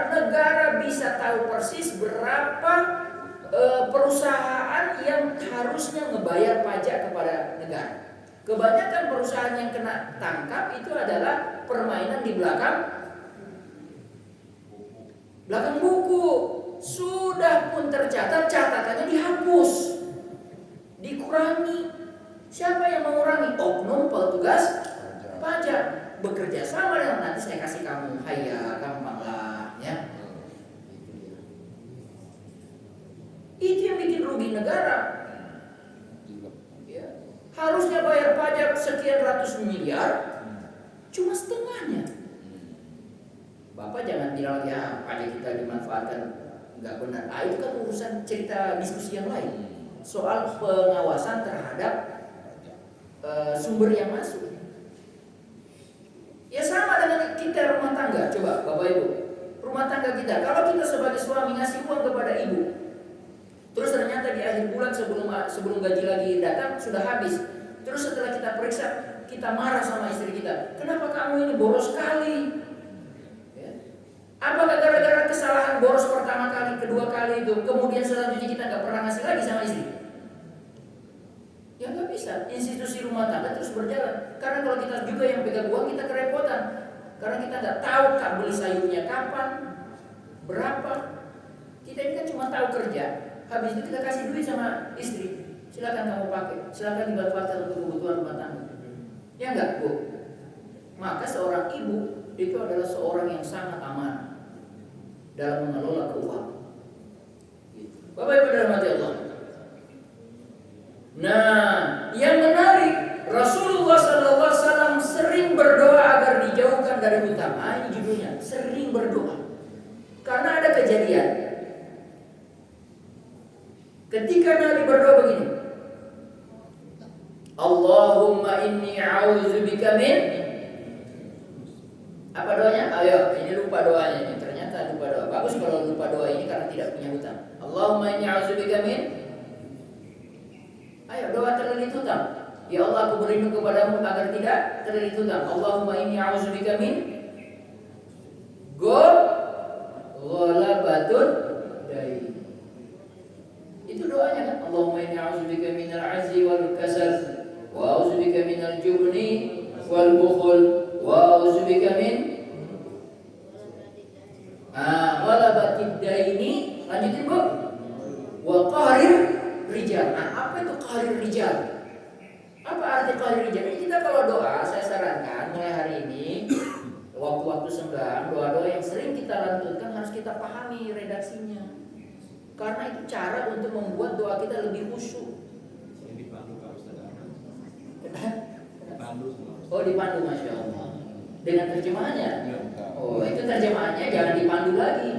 negara bisa tahu persis berapa perusahaan yang harusnya ngebayar pajak kepada negara. Kebanyakan perusahaan yang kena tangkap itu adalah permainan di belakang buku. Sudah pun tercatat, catatannya dihapus, dikurangi. Siapa yang mengurangi? Oknum petugas pajak. Bekerja sama dengan, nanti saya kasih kamu, gampang lah, ya. Itu yang bikin rugi negara. Ya. Harusnya bayar pajak sekian ratus miliar, cuma setengahnya. Bapak jangan bilang ya pajak kita dimanfaatkan nggak benar. Itu kan urusan cerita diskusi yang lain. Soal pengawasan terhadap sumber yang masuk. Ya sama dengan kita rumah tangga. Coba Bapak Ibu, rumah tangga kita, kalau kita sebagai suami ngasih uang kepada ibu, terus ternyata di akhir bulan sebelum gaji lagi datang sudah habis. Terus setelah kita periksa, kita marah sama istri kita. Kenapa kamu ini boros sekali? Apakah gara-gara kesalahan boros pertama kali, kedua kali itu, kemudian selanjutnya kita nggak pernah ngasih lagi sama istri? Ya nggak bisa. Institusi rumah tangga terus berjalan. Karena kalau kita juga yang pegang uang, kita kerepotan. Karena kita nggak tahu kak beli sayurnya kapan, berapa. Kita ini kan cuma tahu kerja. Habis itu kita kasih duit sama istri. Silakan kamu pakai, silakan dimanfaatkan untuk kebutuhan rumah tangga. Ya enggak, Bu? Maka seorang ibu itu adalah seorang yang sangat amanah dalam mengelola keuangan. Bapak Ibu dirahmati Allah. Nah, yang menarik, Rasulullah SAW sering berdoa agar dijauhkan dari hutang. Ini judulnya, sering berdoa. Karena ada kejadian. Ketika Nabi berdoa begini, Allahumma inni a'udzubika min. Apa doanya? Ayo, ini lupa doanya ini. Ternyata lupa doa. Bagus kalau lupa doa ini karena tidak punya hutang. Allahumma inni a'udzubika min. Ayo doa terlilit hutang. Ya Allah, aku berlindung kepadamu agar tidak terlilit hutang. Allahumma inni a'udzubika min ghalabatud dain. Itu doanya kan? Allahumma inni a'udzubika minal 'ajzi wal kasal wa a'udzubika minal jubni wal bukhul wa a'udzubika min ghalabatid daini. Lanjutin, Bu. Wa qahrir rijal. Apa itu qahrir rijal? Apa arti qahrir rijal? Ini kita kalau doa, saya sarankan mulai hari ini waktu-waktu senggang, doa-doa yang sering kita lantunkan harus kita pahami redaksinya. Karena itu cara untuk membuat doa kita lebih khusyuk. Oh, dipandu, Masya Allah. Dengan terjemahannya. Oh, itu terjemahannya jangan dipandu lagi.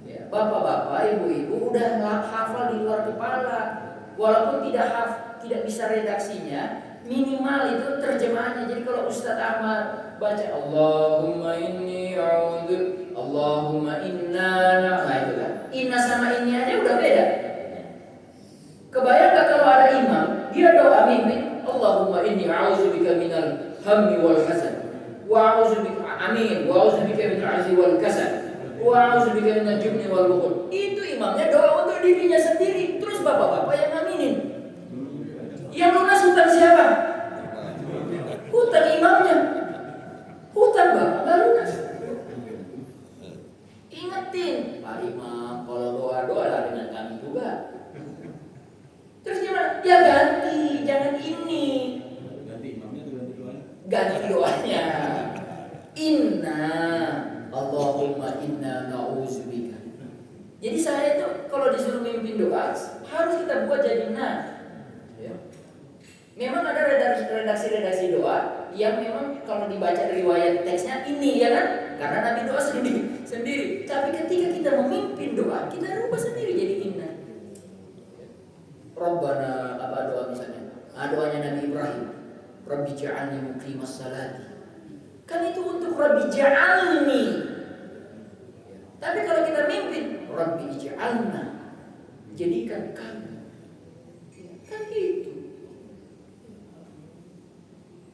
Ya, bapak-bapak, ibu-ibu udah hafal di luar kepala. Walaupun tidak bisa redaksinya, minimal itu terjemahannya. Jadi kalau Ustadz Ahmad baca Allahumma inni a'udzu, Allahumma inna, nah itu kan. Inna sama inni aja udah beda. Kebayang gak kalau ada imam, dia doa mimpin, Allahumma inni a'udzubika minal hammi wal hazan, wa a'udzubika amin, wa a'udzubika minal 'ajzi wal kasal, wa a'udzubika minal jubni wal bukhul. Itu imamnya doa untuk dirinya sendiri. Terus bapak-bapak yang aminin. Yang lunas hutang siapa? Hutang imamnya. Hutang bapak nggak lunas. Ingetin, Pak Imam, kalau doa-doa lah dengan kami juga. Terus gimana? Ya ganti, jangan ini. Ganti imamnya atau ganti doanya? Ganti doanya. Inna, Allahumma inna na'udzubika. Jadi saya itu kalau disuruh mimpin doa harus kita buat jadi ya. Memang ada redaksi-redaksi doa yang memang kalau dibaca riwayat teksnya ini ya kan, karena Nabi doa sendiri. Tapi ketika kita memimpin doa, kita rubah sendiri jadi inna. Rabbana, apa doa misalnya? Doanya Nabi Ibrahim. Rabbi ja'alni muqimas salati. Kan itu untuk Rabbi ja'alni. Tapi kalau kita mimpin, Rabbi ij'alna, jadikan kami. Kan gitu.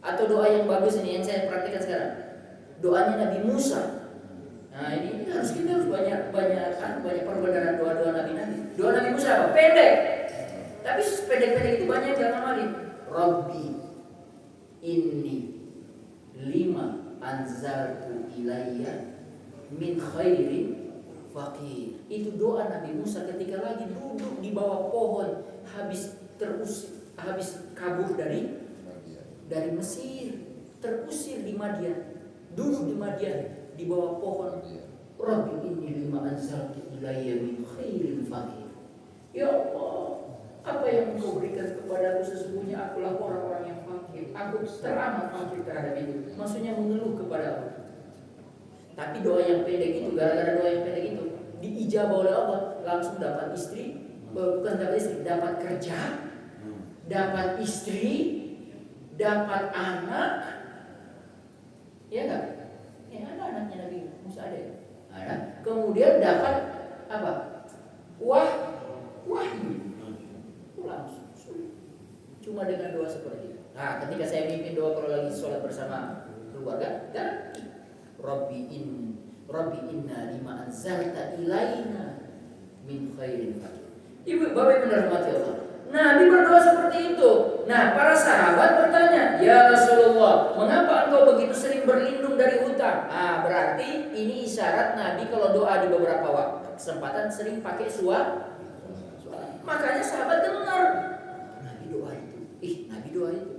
Atau doa yang bagus ini yang saya praktikkan sekarang. Doanya Nabi Musa. Nah ini harus banyak perbedaan doa-doa Nabi. Doa Nabi Musa apa? Pendek. Tapi pendek-pendek itu banyak yang amalin. Rabbi inni lima anzaltu ilayya min khairin faqir. Itu doa Nabi Musa ketika lagi duduk di bawah pohon habis kabur dari Mesir, terusir di Madian, duduk di Madian di bawah pohon. Rabbi inni lima anzaltu ilayya min khairin faqir. Ya Allah, apa yang Engkau berikan kepadaku sesungguhnya akulah orang-orang yang fakir. Aku teramat fakir terhadap itu. Maksudnya mengeluh kepada Allah. Tapi doa yang pendek itu, gara-gara doa yang pendek itu diijabah oleh Allah, langsung dapat istri, bukan dapat istri, dapat kerja, dapat istri, dapat anak, ya enggak? Ya ada anaknya Nabi Musa ada. Ada. Kemudian dapat apa? Wahyu. Langsung. Cuma dengan doa seperti itu. Nah, ketika saya mimpin doa kalau lagi sholat bersama keluarga, dan Rabbi inna lima anzalta ilaina min khairin faqir. Ibu bapak yang dirahmati Allah, Nabi berdoa seperti itu. Nah, para sahabat bertanya, ya Rasulullah, mengapa engkau begitu sering berlindung dari hutang? Berarti ini isyarat Nabi kalau doa di beberapa kesempatan sering pakai suara. Makanya sahabat dengar Nabi doa itu. Nabi doa itu.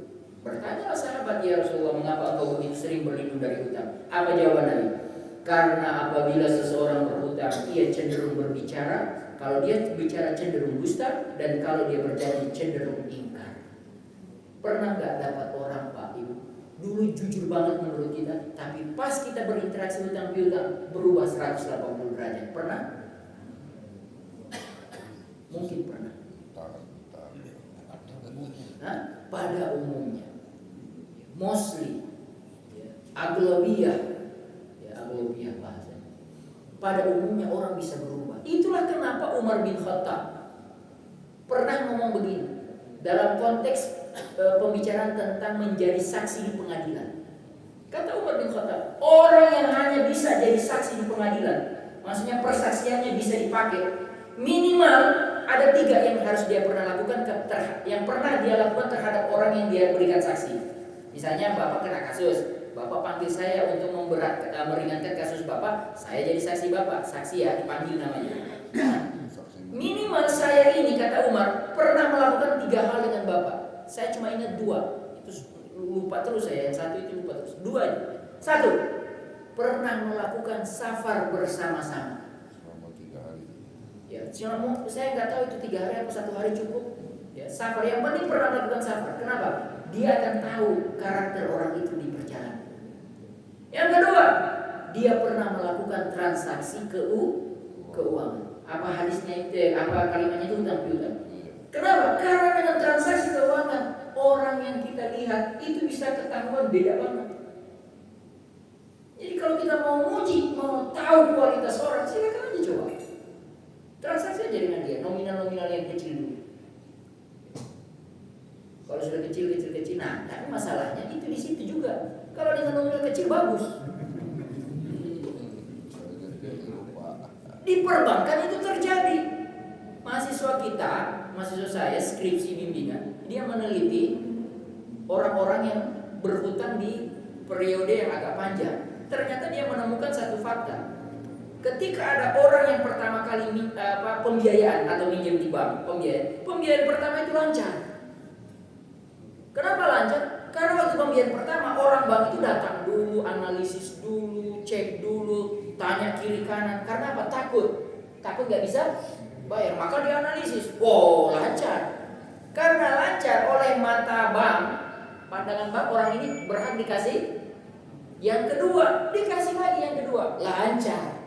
Bertanyalah sahabat, ya Rasulullah, mengapa engkau begitu sering berlindung dari hutang? Apa jawaban Nabi? Karena apabila seseorang berhutang, ia cenderung berbicara. Kalau dia bicara cenderung dusta, dan kalau dia berjanji cenderung ingkar. Pernah gak dapat orang, Pak Ibu, dulu jujur banget menurut kita, tapi pas kita berinteraksi hutang piutang berubah 180 derajat? Pernah? Mungkin pernah. Pada umumnya, mostly, aglobiah bahasanya. Pada umumnya orang bisa berubah. Itulah kenapa Umar bin Khattab pernah ngomong begini dalam konteks pembicaraan tentang menjadi saksi di pengadilan. Kata Umar bin Khattab, orang yang hanya bisa jadi saksi di pengadilan, maksudnya persaksiannya bisa dipakai, minimal ada 3 yang harus dia pernah lakukan, yang pernah dia lakukan terhadap orang yang dia berikan saksi. Misalnya Bapak kena kasus, Bapak panggil saya untuk meringankan kasus Bapak, saya jadi saksi Bapak, saksi ya, dipanggil namanya. Minimal saya ini, kata Umar, pernah melakukan 3 hal dengan Bapak. Saya cuma ingat 2, itu lupa terus saya, yang 1 itu lupa terus. 2 aja. 1, pernah melakukan safar bersama-sama. Selama 3 hari. Ya, saya nggak tahu itu 3 hari atau 1 hari cukup. Ya, safar yang penting pernah melakukan safar. Kenapa? Dia akan tahu karakter orang itu di perjalanan. Yang kedua, dia pernah melakukan transaksi keuangan. Apa hadisnya itu? Apa kalimatnya itu hutang piutang? Kenapa? Karena dengan transaksi keuangan, orang yang kita lihat itu bisa ketahuan beda banget. Jadi kalau kita mau nguji, mau tahu kualitas orang, silakan aja coba. Transaksi aja dengan dia, nominal-nominal yang kecil dulu. Kalau sudah kecil, nah, tapi masalahnya itu di situ juga. Kalau dengan nominal kecil bagus. Di perbankan itu terjadi. Mahasiswa saya skripsi bimbingan, dia meneliti orang-orang yang berhutang di periode yang agak panjang. Ternyata dia menemukan satu fakta. Ketika ada orang yang pertama kali pembiayaan atau minjem di bank, pembiayaan pertama itu lancar. Kenapa lancar? Karena waktu pembiayaan pertama orang bank itu datang dulu, analisis dulu, cek dulu, tanya kiri kanan. Karena apa? Takut nggak bisa bayar, maka dianalisis. Wow, lancar. Karena lancar oleh mata bank, pandangan bank, orang ini berhak dikasih. Yang kedua, dikasih lagi yang kedua, lancar.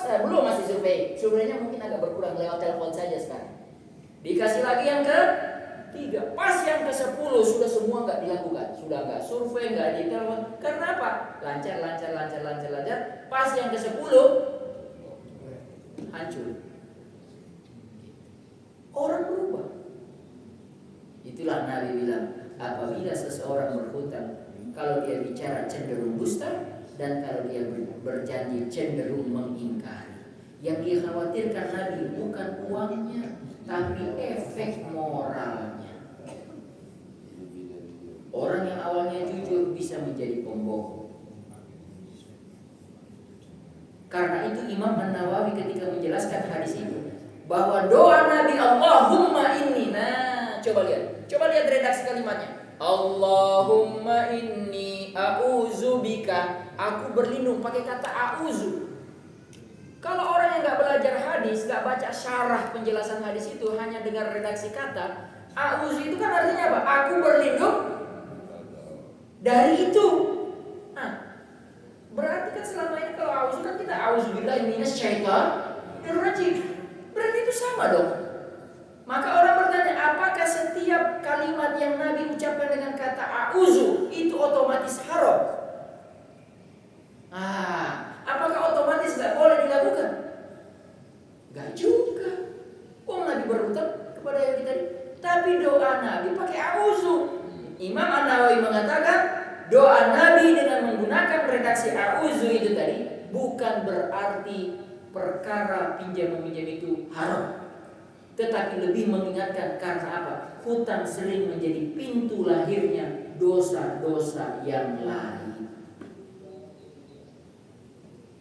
Belum masih surveinya mungkin agak berkurang, lewat telepon saja sekarang. Dikasih lagi yang ke-3, pas yang ke-10 sudah semua nggak dilakukan, sudah nggak survei, nggak di telepon. Karena apa? Lancar. Pas yang ke-10 hancur. Orang berubah. Itulah Nabi bilang, apabila seseorang berhutang, kalau dia bicara cenderung dusta, dan kalau dia berjanji cenderung mengingkari. Yang dikhawatirkan Nabi bukan uangnya, tapi efek moralnya. Orang yang awalnya jujur bisa menjadi pembohong. Karena itu Imam An-Nawawi ketika menjelaskan hadis itu, bahwa doa Nabi Allahumma inni, nah coba lihat redaksi kalimatnya. Allahumma inni a'udzubika, aku berlindung, pakai kata a'udzu. Kalau orang yang nggak belajar hadis, nggak baca syarah penjelasan hadis itu, hanya dengar redaksi kata a'udzu, itu kan artinya apa? Aku berlindung dari itu. Nah, berarti kan selama ini kalau a'udzu kan kita a'udzubillahi minasyaitonir rajim. Berarti itu sama dong. Maka orang bertanya, apakah setiap kalimat yang Nabi ucapkan dengan kata a'udzu itu otomatis haram? Apakah otomatis nggak boleh dilakukan? Nggak juga. Nabi berhutang kepada yang tadi, tapi doa Nabi pakai a'udzu. Imam An-Nawawi mengatakan doa Nabi dengan menggunakan redaksi a'udzu itu tadi bukan berarti perkara pinjam meminjam itu haram, tetapi lebih mengingatkan karena apa? Hutang sering menjadi pintu lahirnya dosa-dosa yang lain.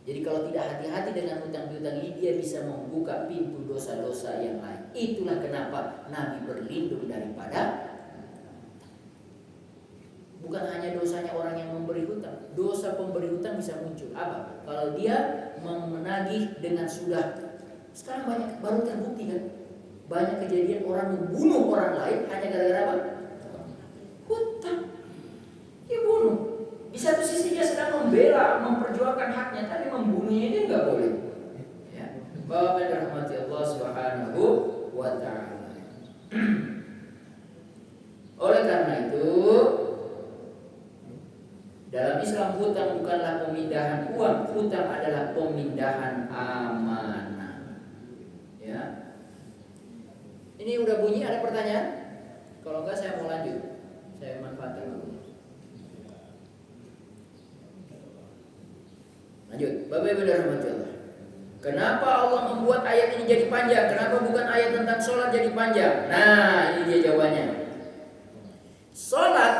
Jadi kalau tidak hati-hati dengan hutang piutang ini, dia bisa membuka pintu dosa-dosa yang lain. Itulah kenapa Nabi berlindung daripada, bukan hanya dosanya orang yang memberi hutang, dosa pemberi hutang bisa muncul. Apa? Kalau dia menagih dengan sudah, sekarang banyak baru terbukti kan, banyak kejadian orang membunuh orang lain hanya gara-gara apa? Hutang. Dia bunuh. Di satu sisi dia sedang membela, memperjuangkan haknya, tapi membunuhnya dia nggak boleh. Ya. Bapak dan rahmati Allah Subhanahu wa Ta'ala. Oleh karena itu, dalam Islam hutang bukanlah pemindahan uang, hutang adalah pemindahan amanah. Ya. Ini udah bunyi, ada pertanyaan? Kalau enggak saya mau lanjut. Saya manfaatkan dulu. Lanjut, Bapak Ibu dan rahmati Allah. Kenapa Allah membuat ayat ini jadi panjang? Kenapa bukan ayat tentang sholat jadi panjang? Nah, ini dia jawabannya. Sholat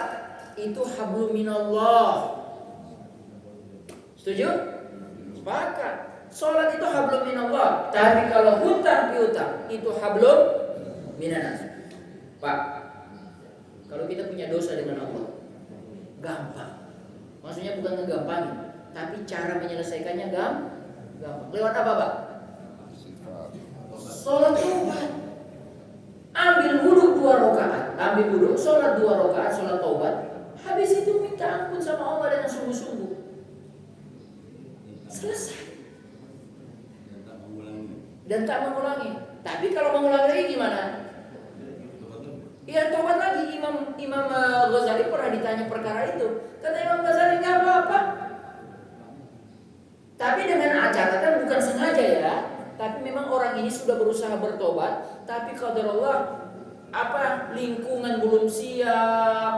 itu hablum minallah. Setuju? Sepakat. Sholat itu hablum minallah. Tapi kalau hutang piutang itu hablum minanas. Pak, kalau kita punya dosa dengan Allah, gampang. Maksudnya bukan ngegampangin, tapi cara menyelesaikannya gampang. Lewat apa, Pak? Sholat taubat. Ambil wudhu 2 rakaat, ambil wudhu, sholat 2 rakaat, sholat taubat. Habis itu minta ampun sama Allah dengan sungguh-sungguh. Selesai. Dan tak mengulangi. Tapi kalau mengulangi lagi gimana? Ya taubat lagi. Imam Ghazali pernah ditanya perkara itu. Kata Imam Ghazali, nggak apa-apa. Tapi dengan catatan bukan sengaja ya. Tapi memang orang ini sudah berusaha bertobat, tapi qadarullah lingkungan belum siap,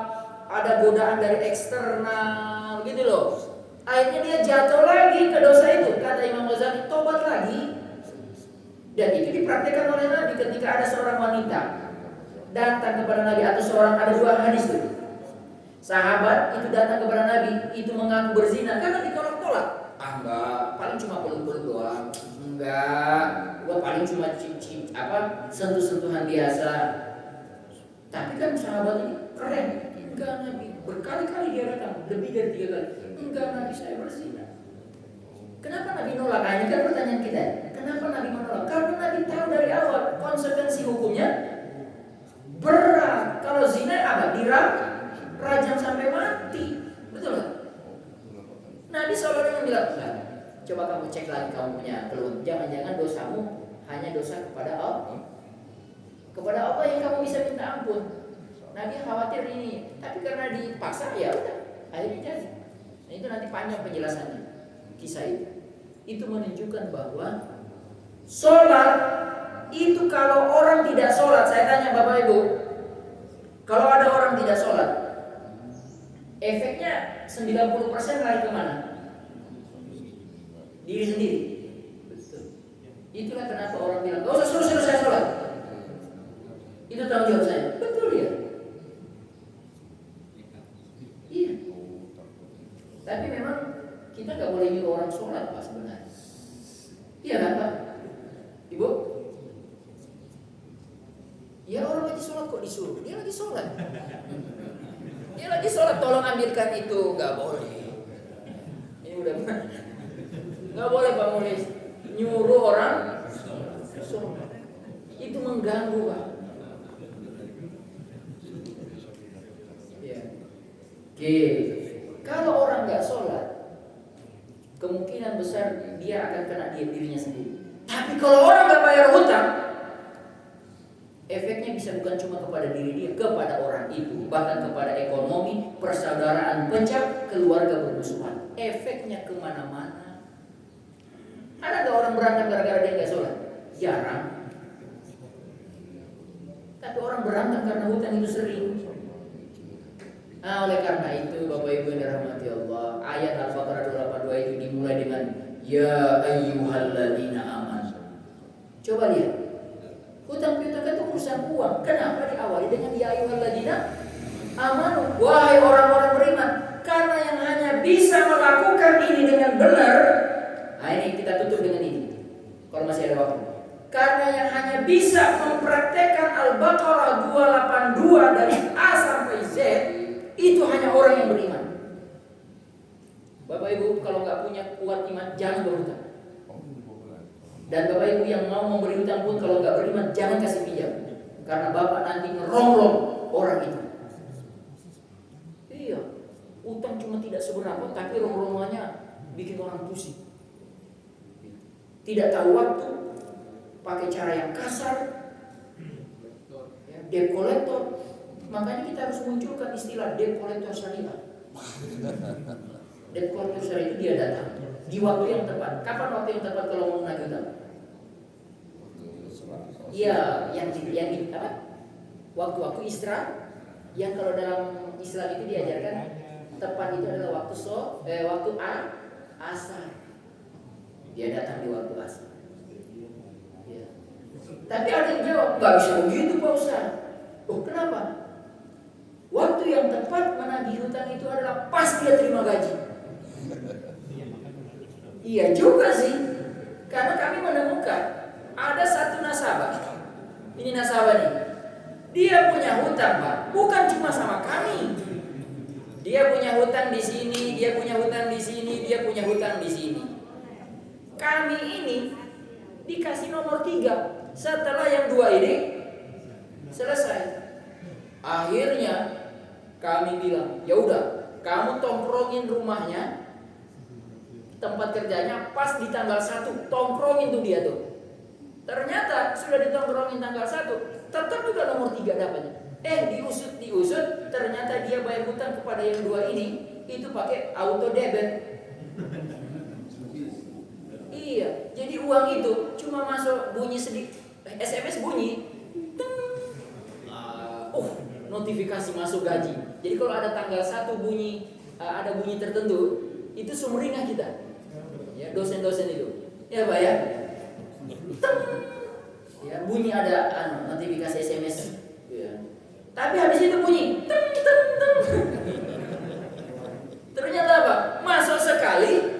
ada godaan dari eksternal gitu loh. Akhirnya dia jatuh lagi ke dosa itu. Kata Imam Ghazali, tobat lagi. Dan itu dipraktikkan oleh Nabi ketika ada seorang wanita datang kepada Nabi, atau ada 2 hadis tuh. Sahabat itu datang kepada Nabi, itu mengaku berzina karena ditolak-tolak. Enggak, paling cuma peluk-peluk doang. Enggak, gua paling cuma sentuh-sentuhan biasa. Tapi kan sahabat ini keren. Enggak Nabi, berkali-kali dia datang, lebih dari 3 kali. Enggak Nabi, saya berzina. Kenapa Nabi nolak? Nah, ini kan pertanyaan kita. Kenapa Nabi menolak? Karena Nabi tahu dari awal konsekuensi hukumnya berat. Kalau zina rajam sampai mati. Betul nggak? Nabi SAW bilang, coba kamu cek lagi kamu punya keluh. Jangan-jangan dosamu hanya dosa kepada Allah. Kepada Allah yang kamu bisa minta ampun. Nabi khawatir ini, tapi karena dipaksa ya udah, akhirnya jadi. Nah itu nanti panjang penjelasannya. Kisah itu menunjukkan bahwa sholat itu kalau orang tidak sholat, saya tanya Bapak Ibu, kalau ada orang tidak sholat, efeknya 90% lari kemana? Diri sendiri. Betul. Itulah kenapa orang bilang, gak usah suruh saya sholat. Itu tanggung jawab saya. Betul ya? Iya. Tapi memang kita gak boleh nyuruh orang sholat Pak sebenarnya. Iya kan Pak? Ibu? Ya orang lagi sholat kok disuruh? Dia lagi sholat. Dia lagi sholat, tolong ambilkan itu. Gak boleh. Ini udah gak boleh Pak Mulis nyuruh orang sholat. Itu mengganggu Pak. Ya. Oke. Kalau orang gak sholat, kemungkinan besar dia akan kena dirinya sendiri. Tapi kalau orang gak bayar hutang, efeknya bisa bukan cuma kepada diri dia, kepada orang itu, bahkan kepada ekonomi, persaudaraan pecah, keluarga bermusuhan. Efeknya kemana-mana. Ada gak orang berantem gara-gara dia gak sholat? Jarang. Tapi orang berantem karena hutang itu sering. Nah, oleh karena itu Bapak Ibu yang dirahmati Allah, ayat Al-Baqarah 282 itu dimulai dengan ya ayyuhalladzina amanu. Coba lihat. Hutang piutang itu urusan uang. Kenapa diawali dengan ya ayyuhalladzina amanu? Wahai orang-orang beriman, karena yang hanya bisa melakukan ini dengan benar. Nah, ini kita tutup dengan ini. Kalau masih ada waktu. Karena yang hanya bisa mempraktekkan Al-Baqarah 282 dari A sampai Z itu hanya orang yang beriman. Bapak Ibu kalau nggak punya kuat iman jangan berhutang. Dan Bapak Ibu yang mau memberi hutang pun kalau nggak beriman jangan kasih pinjam. Karena Bapak nanti ngerongrong orang itu. Iya, utang cuma tidak seberapa tapi rongrongannya bikin orang pusing. Tidak tahu waktu, pakai cara yang kasar, ya, debt collector. Makanya kita harus munculkan istilah debt collector syariah. Debt collector syariah itu dia datang di waktu yang tepat. Kapan waktu yang tepat kalau mau menagih utang? Iya, yang apa? Waktu istirahat. Yang kalau dalam Islam itu diajarkan tepat itu adalah waktu asar. Dia datang di waktu asar. Ya. Tapi ada yang jawab, nggak bisa begitu Pak Ustaz. Oh kenapa? Waktu yang tepat menagih hutang itu adalah pas dia terima gaji. Iya juga sih. Karena kami menemukan ada satu nasabah. Ini nasabah nih. Dia punya hutang Pak, bukan cuma sama kami. Dia punya hutang di sini, dia punya hutang di sini, dia punya hutang di sini. Kami ini dikasih nomor 3 setelah yang 2 ini selesai. Akhirnya kami bilang, ya udah, kamu tongkrongin rumahnya, tempat kerjanya pas di tanggal 1, tongkrongin tuh dia tuh. Ternyata sudah ditongkrongin tanggal 1, tetap juga nomor 3 dapatnya. Diusut, ternyata dia bayar hutang kepada yang 2 ini itu pakai auto debit. Iya, jadi uang itu cuma masuk bunyi sedikit, SMS bunyi, notifikasi masuk gaji. Jadi kalau ada tanggal 1 bunyi, ada bunyi tertentu, itu sumringah kita. Ya, dosen-dosen itu. Ya, Pak ya. Ya, bunyi ada notifikasi SMS. Ya. Tapi habis itu bunyi, ternyata apa? Masuk sekali.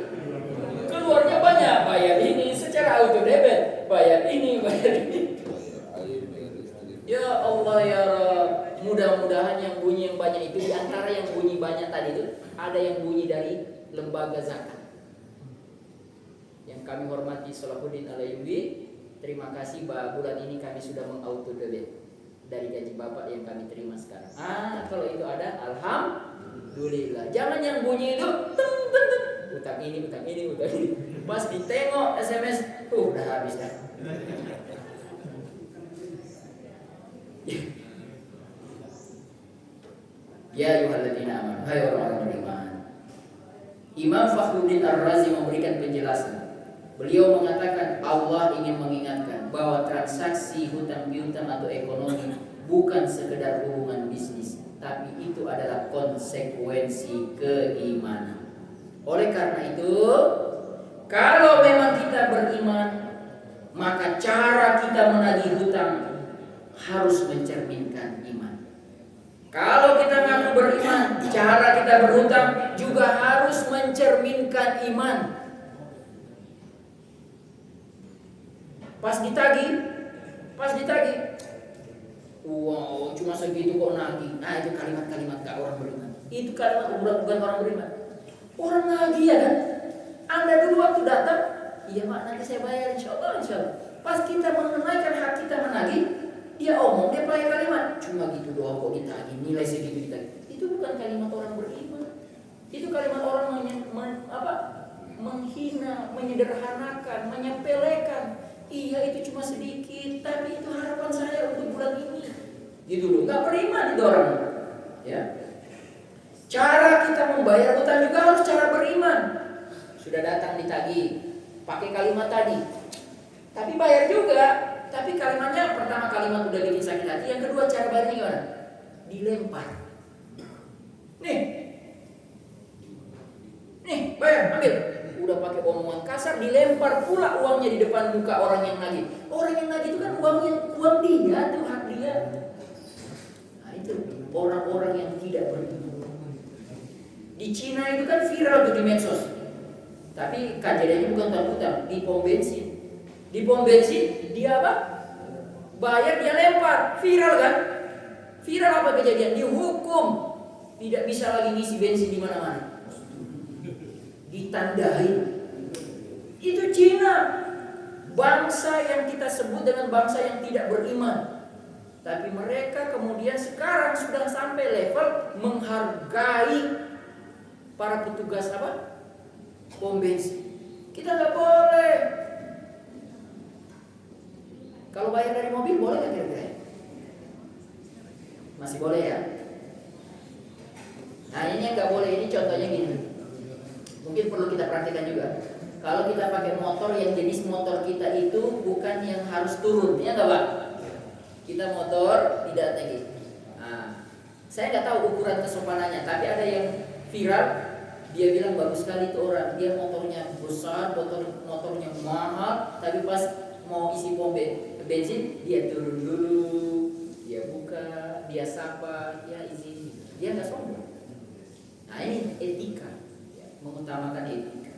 Keluarnya banyak, bayar ini secara auto debit, bayar ini. Ya Allah ya Rabb, mudah-mudahan yang bunyi yang banyak itu, di antara yang bunyi banyak tadi itu ada yang bunyi dari lembaga zakat. Yang kami hormati Salahuddin Al-Ayyubi, terima kasih bulan ini kami sudah mengauto debit dari gaji Bapak yang kami terima sekarang. Kalau itu ada, alhamdulillah. Jangan yang bunyi itu utang ini. Pas ditengok SMS, udah habis dah. Ya ayyuhalladzina amanu, hai orang-orang beriman. Imam Fakhruddin Ar-Razi memberikan penjelasan. Beliau mengatakan Allah ingin mengingatkan bahwa transaksi hutang piutang atau ekonomi bukan sekedar hubungan bisnis, tapi itu adalah konsekuensi keimanan. Oleh karena itu, kalau memang kita beriman, maka cara kita menagih hutang harus mencerminkan iman. Kalau kita mengaku beriman, cara kita berhutang juga harus mencerminkan iman. Pas ditagih, wow, cuma segitu kok nagih. Nah, itu kalimat-kalimat gak orang beriman. Itu kalimat bukan orang beriman. Orang nagih ya kan? Anda dulu waktu datang, iya Pak, nanti saya bayar insya Allah. Pas kita menunaikan hak kita menagih, dia pakai kalimat cuma gitu doang kok ditagih, nilai segitu ditagih. Itu bukan kalimat orang beriman. Itu kalimat orang menghina, menyederhanakan, menyepelekan. Iya itu cuma sedikit, tapi itu harapan saya untuk bulan ini. Gitu loh, nggak beriman itu orang. Ya. Cara kita membayar utang juga harus cara beriman. Sudah datang ditagih, pakai kalimat tadi, tapi bayar juga. Tapi kalimatnya pertama kalimat udah bikin sakit hati, yang kedua cara bayarnya gimana? Dilempar. Nih, bayar, ambil. Udah pakai omongan kasar, dilempar pula uangnya di depan muka orang yang nagih. Orang yang nagih itu kan uang dia, itu hak dia. Nah itu orang-orang yang tidak beriman. Di Cina itu kan viral tuh di medsos. Tapi kejadiannya bukan utang, di pom bensin. Di pom bensin dia apa? Bayar, dia lempar, viral kan? Viral apa kejadian? Dihukum, tidak bisa lagi ngisi bensin di mana-mana. Ditandai. Itu Cina, bangsa yang kita sebut dengan bangsa yang tidak beriman. Tapi mereka kemudian sekarang sudah sampai level menghargai para petugas apa? Pom bensin. Kita nggak boleh. Kalau bayar dari mobil boleh nggak kira-kira? Masih boleh ya? Nah ini yang nggak boleh, ini contohnya gini. Mungkin perlu kita praktikkan juga. Kalau kita pakai motor yang jenis motor kita itu bukan yang harus turun, ya nggak Pak? Kita motor tidak tinggi. Nah, saya nggak tahu ukuran kesopanannya, tapi ada yang viral. Dia bilang bagus sekali itu orang. Dia motornya besar, motornya mahal, tapi pas mau isi pom bensin dia turun dulu, dia buka, dia sapa, dia izin. Dia nggak sombong. Nah ini etika, ya, mengutamakan etika.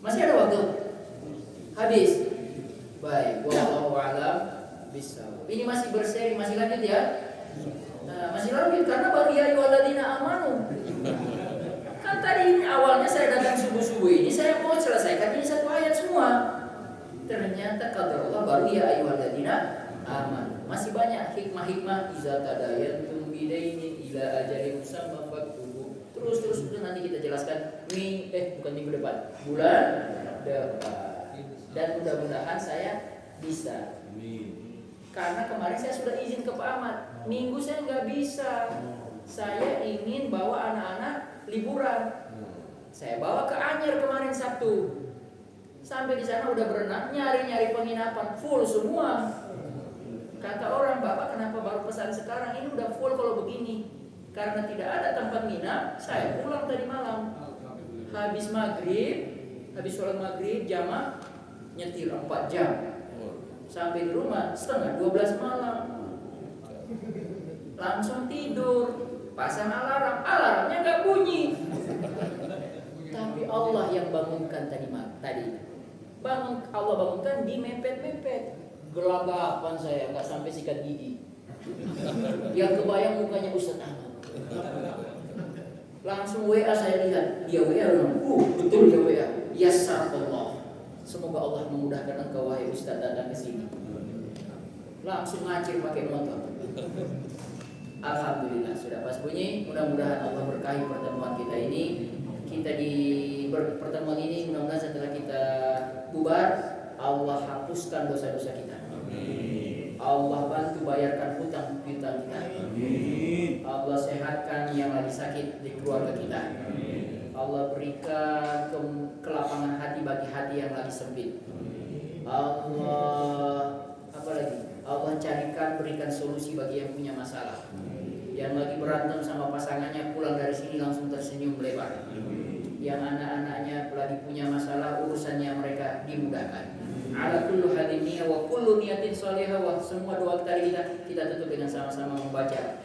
Masih ada waktu? Habis. Baik, wallahu a'lam bishawab. Ini masih berseri, masih lanjut ya? Nah, masih lanjut karena baru ya ayyuhalladzina amanu. Kan tadi ini awalnya saya datang subuh-subuh ini saya mau selesaikan ini satu ayat semua. Ternyata qadarullah baru ya ayyuhalladzina amanu. Masih banyak hikmah-hikmah iza tadayantum bidaini ila ajalin musamma faktubu. Terus nanti kita jelaskan bukan minggu depan, bulan depan. Dan mudah-mudahan saya bisa. Karena kemarin saya sudah izin ke Pak Ahmad, minggu saya nggak bisa. Saya ingin bawa anak-anak liburan. Saya bawa ke Anyer kemarin Sabtu. Sampai di sana udah berenang, nyari penginapan full semua. Kata orang, Bapak kenapa baru pesan sekarang? Ini udah full kalau begini. Karena tidak ada tempat nginap, saya pulang tadi malam. Habis sholat maghrib jamaah nyetir 4 jam. Sampai di rumah setengah 12 malam. Langsung tidur. Pasang alarmnya nggak bunyi. Tapi Allah yang bangunkan tadi. Allah bangunkan di mepet-mepet. Gelagapan saya nggak sampai sikat gigi. Yang kebayang mukanya Ustaz Ahmad. Langsung WA saya lihat, dia WA betul dia WA. Yassar Allah. Semoga Allah memudahkan engkau wahai Ustaz datang ke sini. Langsung ngacir pakai motor. Alhamdulillah sudah pas bunyi. Mudah-mudahan Allah berkahi pertemuan kita ini. Kita di pertemuan ini mudah-mudahan setelah kita bubar Allah hapuskan dosa-dosa kita. Allah bantu bayarkan hutang kita. Allah sehatkan yang lagi sakit di keluarga kita. Allah berikan kelapangan hati bagi hati yang lagi sempit. Allah berikan solusi bagi yang punya masalah. Yang lagi berantem sama pasangannya pulang dari sini langsung tersenyum lebar. Yang anak-anaknya lagi punya masalah urusannya mereka dimudahkan. Ala kullu hadin niyah wa kullu niyatin shalihah wa semua doa tadi kita tutup dengan sama-sama membaca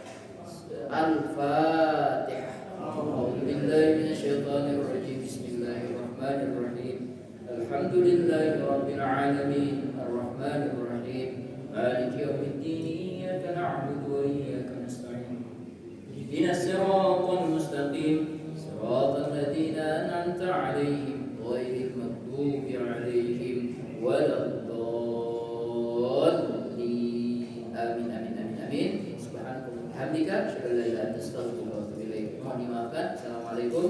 Al-Fatihah. A'udzu billahi minasyaitonir rajim. Bismillahirrahmanirrahim. Alhamdulillahirabbil alamin arrahmanir rahim maliki yaumiddin iyyaka na'budu wa iyyaka nasta'in ihdinas siratal mustaqim siratal ladzina an'amta 'alaihim ghairil maghdubi 'alaihim waladdallin. Amin. Subhanallah. Alhamdulillah. Syukur la ilaha illa anta astaghfiruka wa atubu ilaik. Mohon dimaafkan. Assalamualaikum.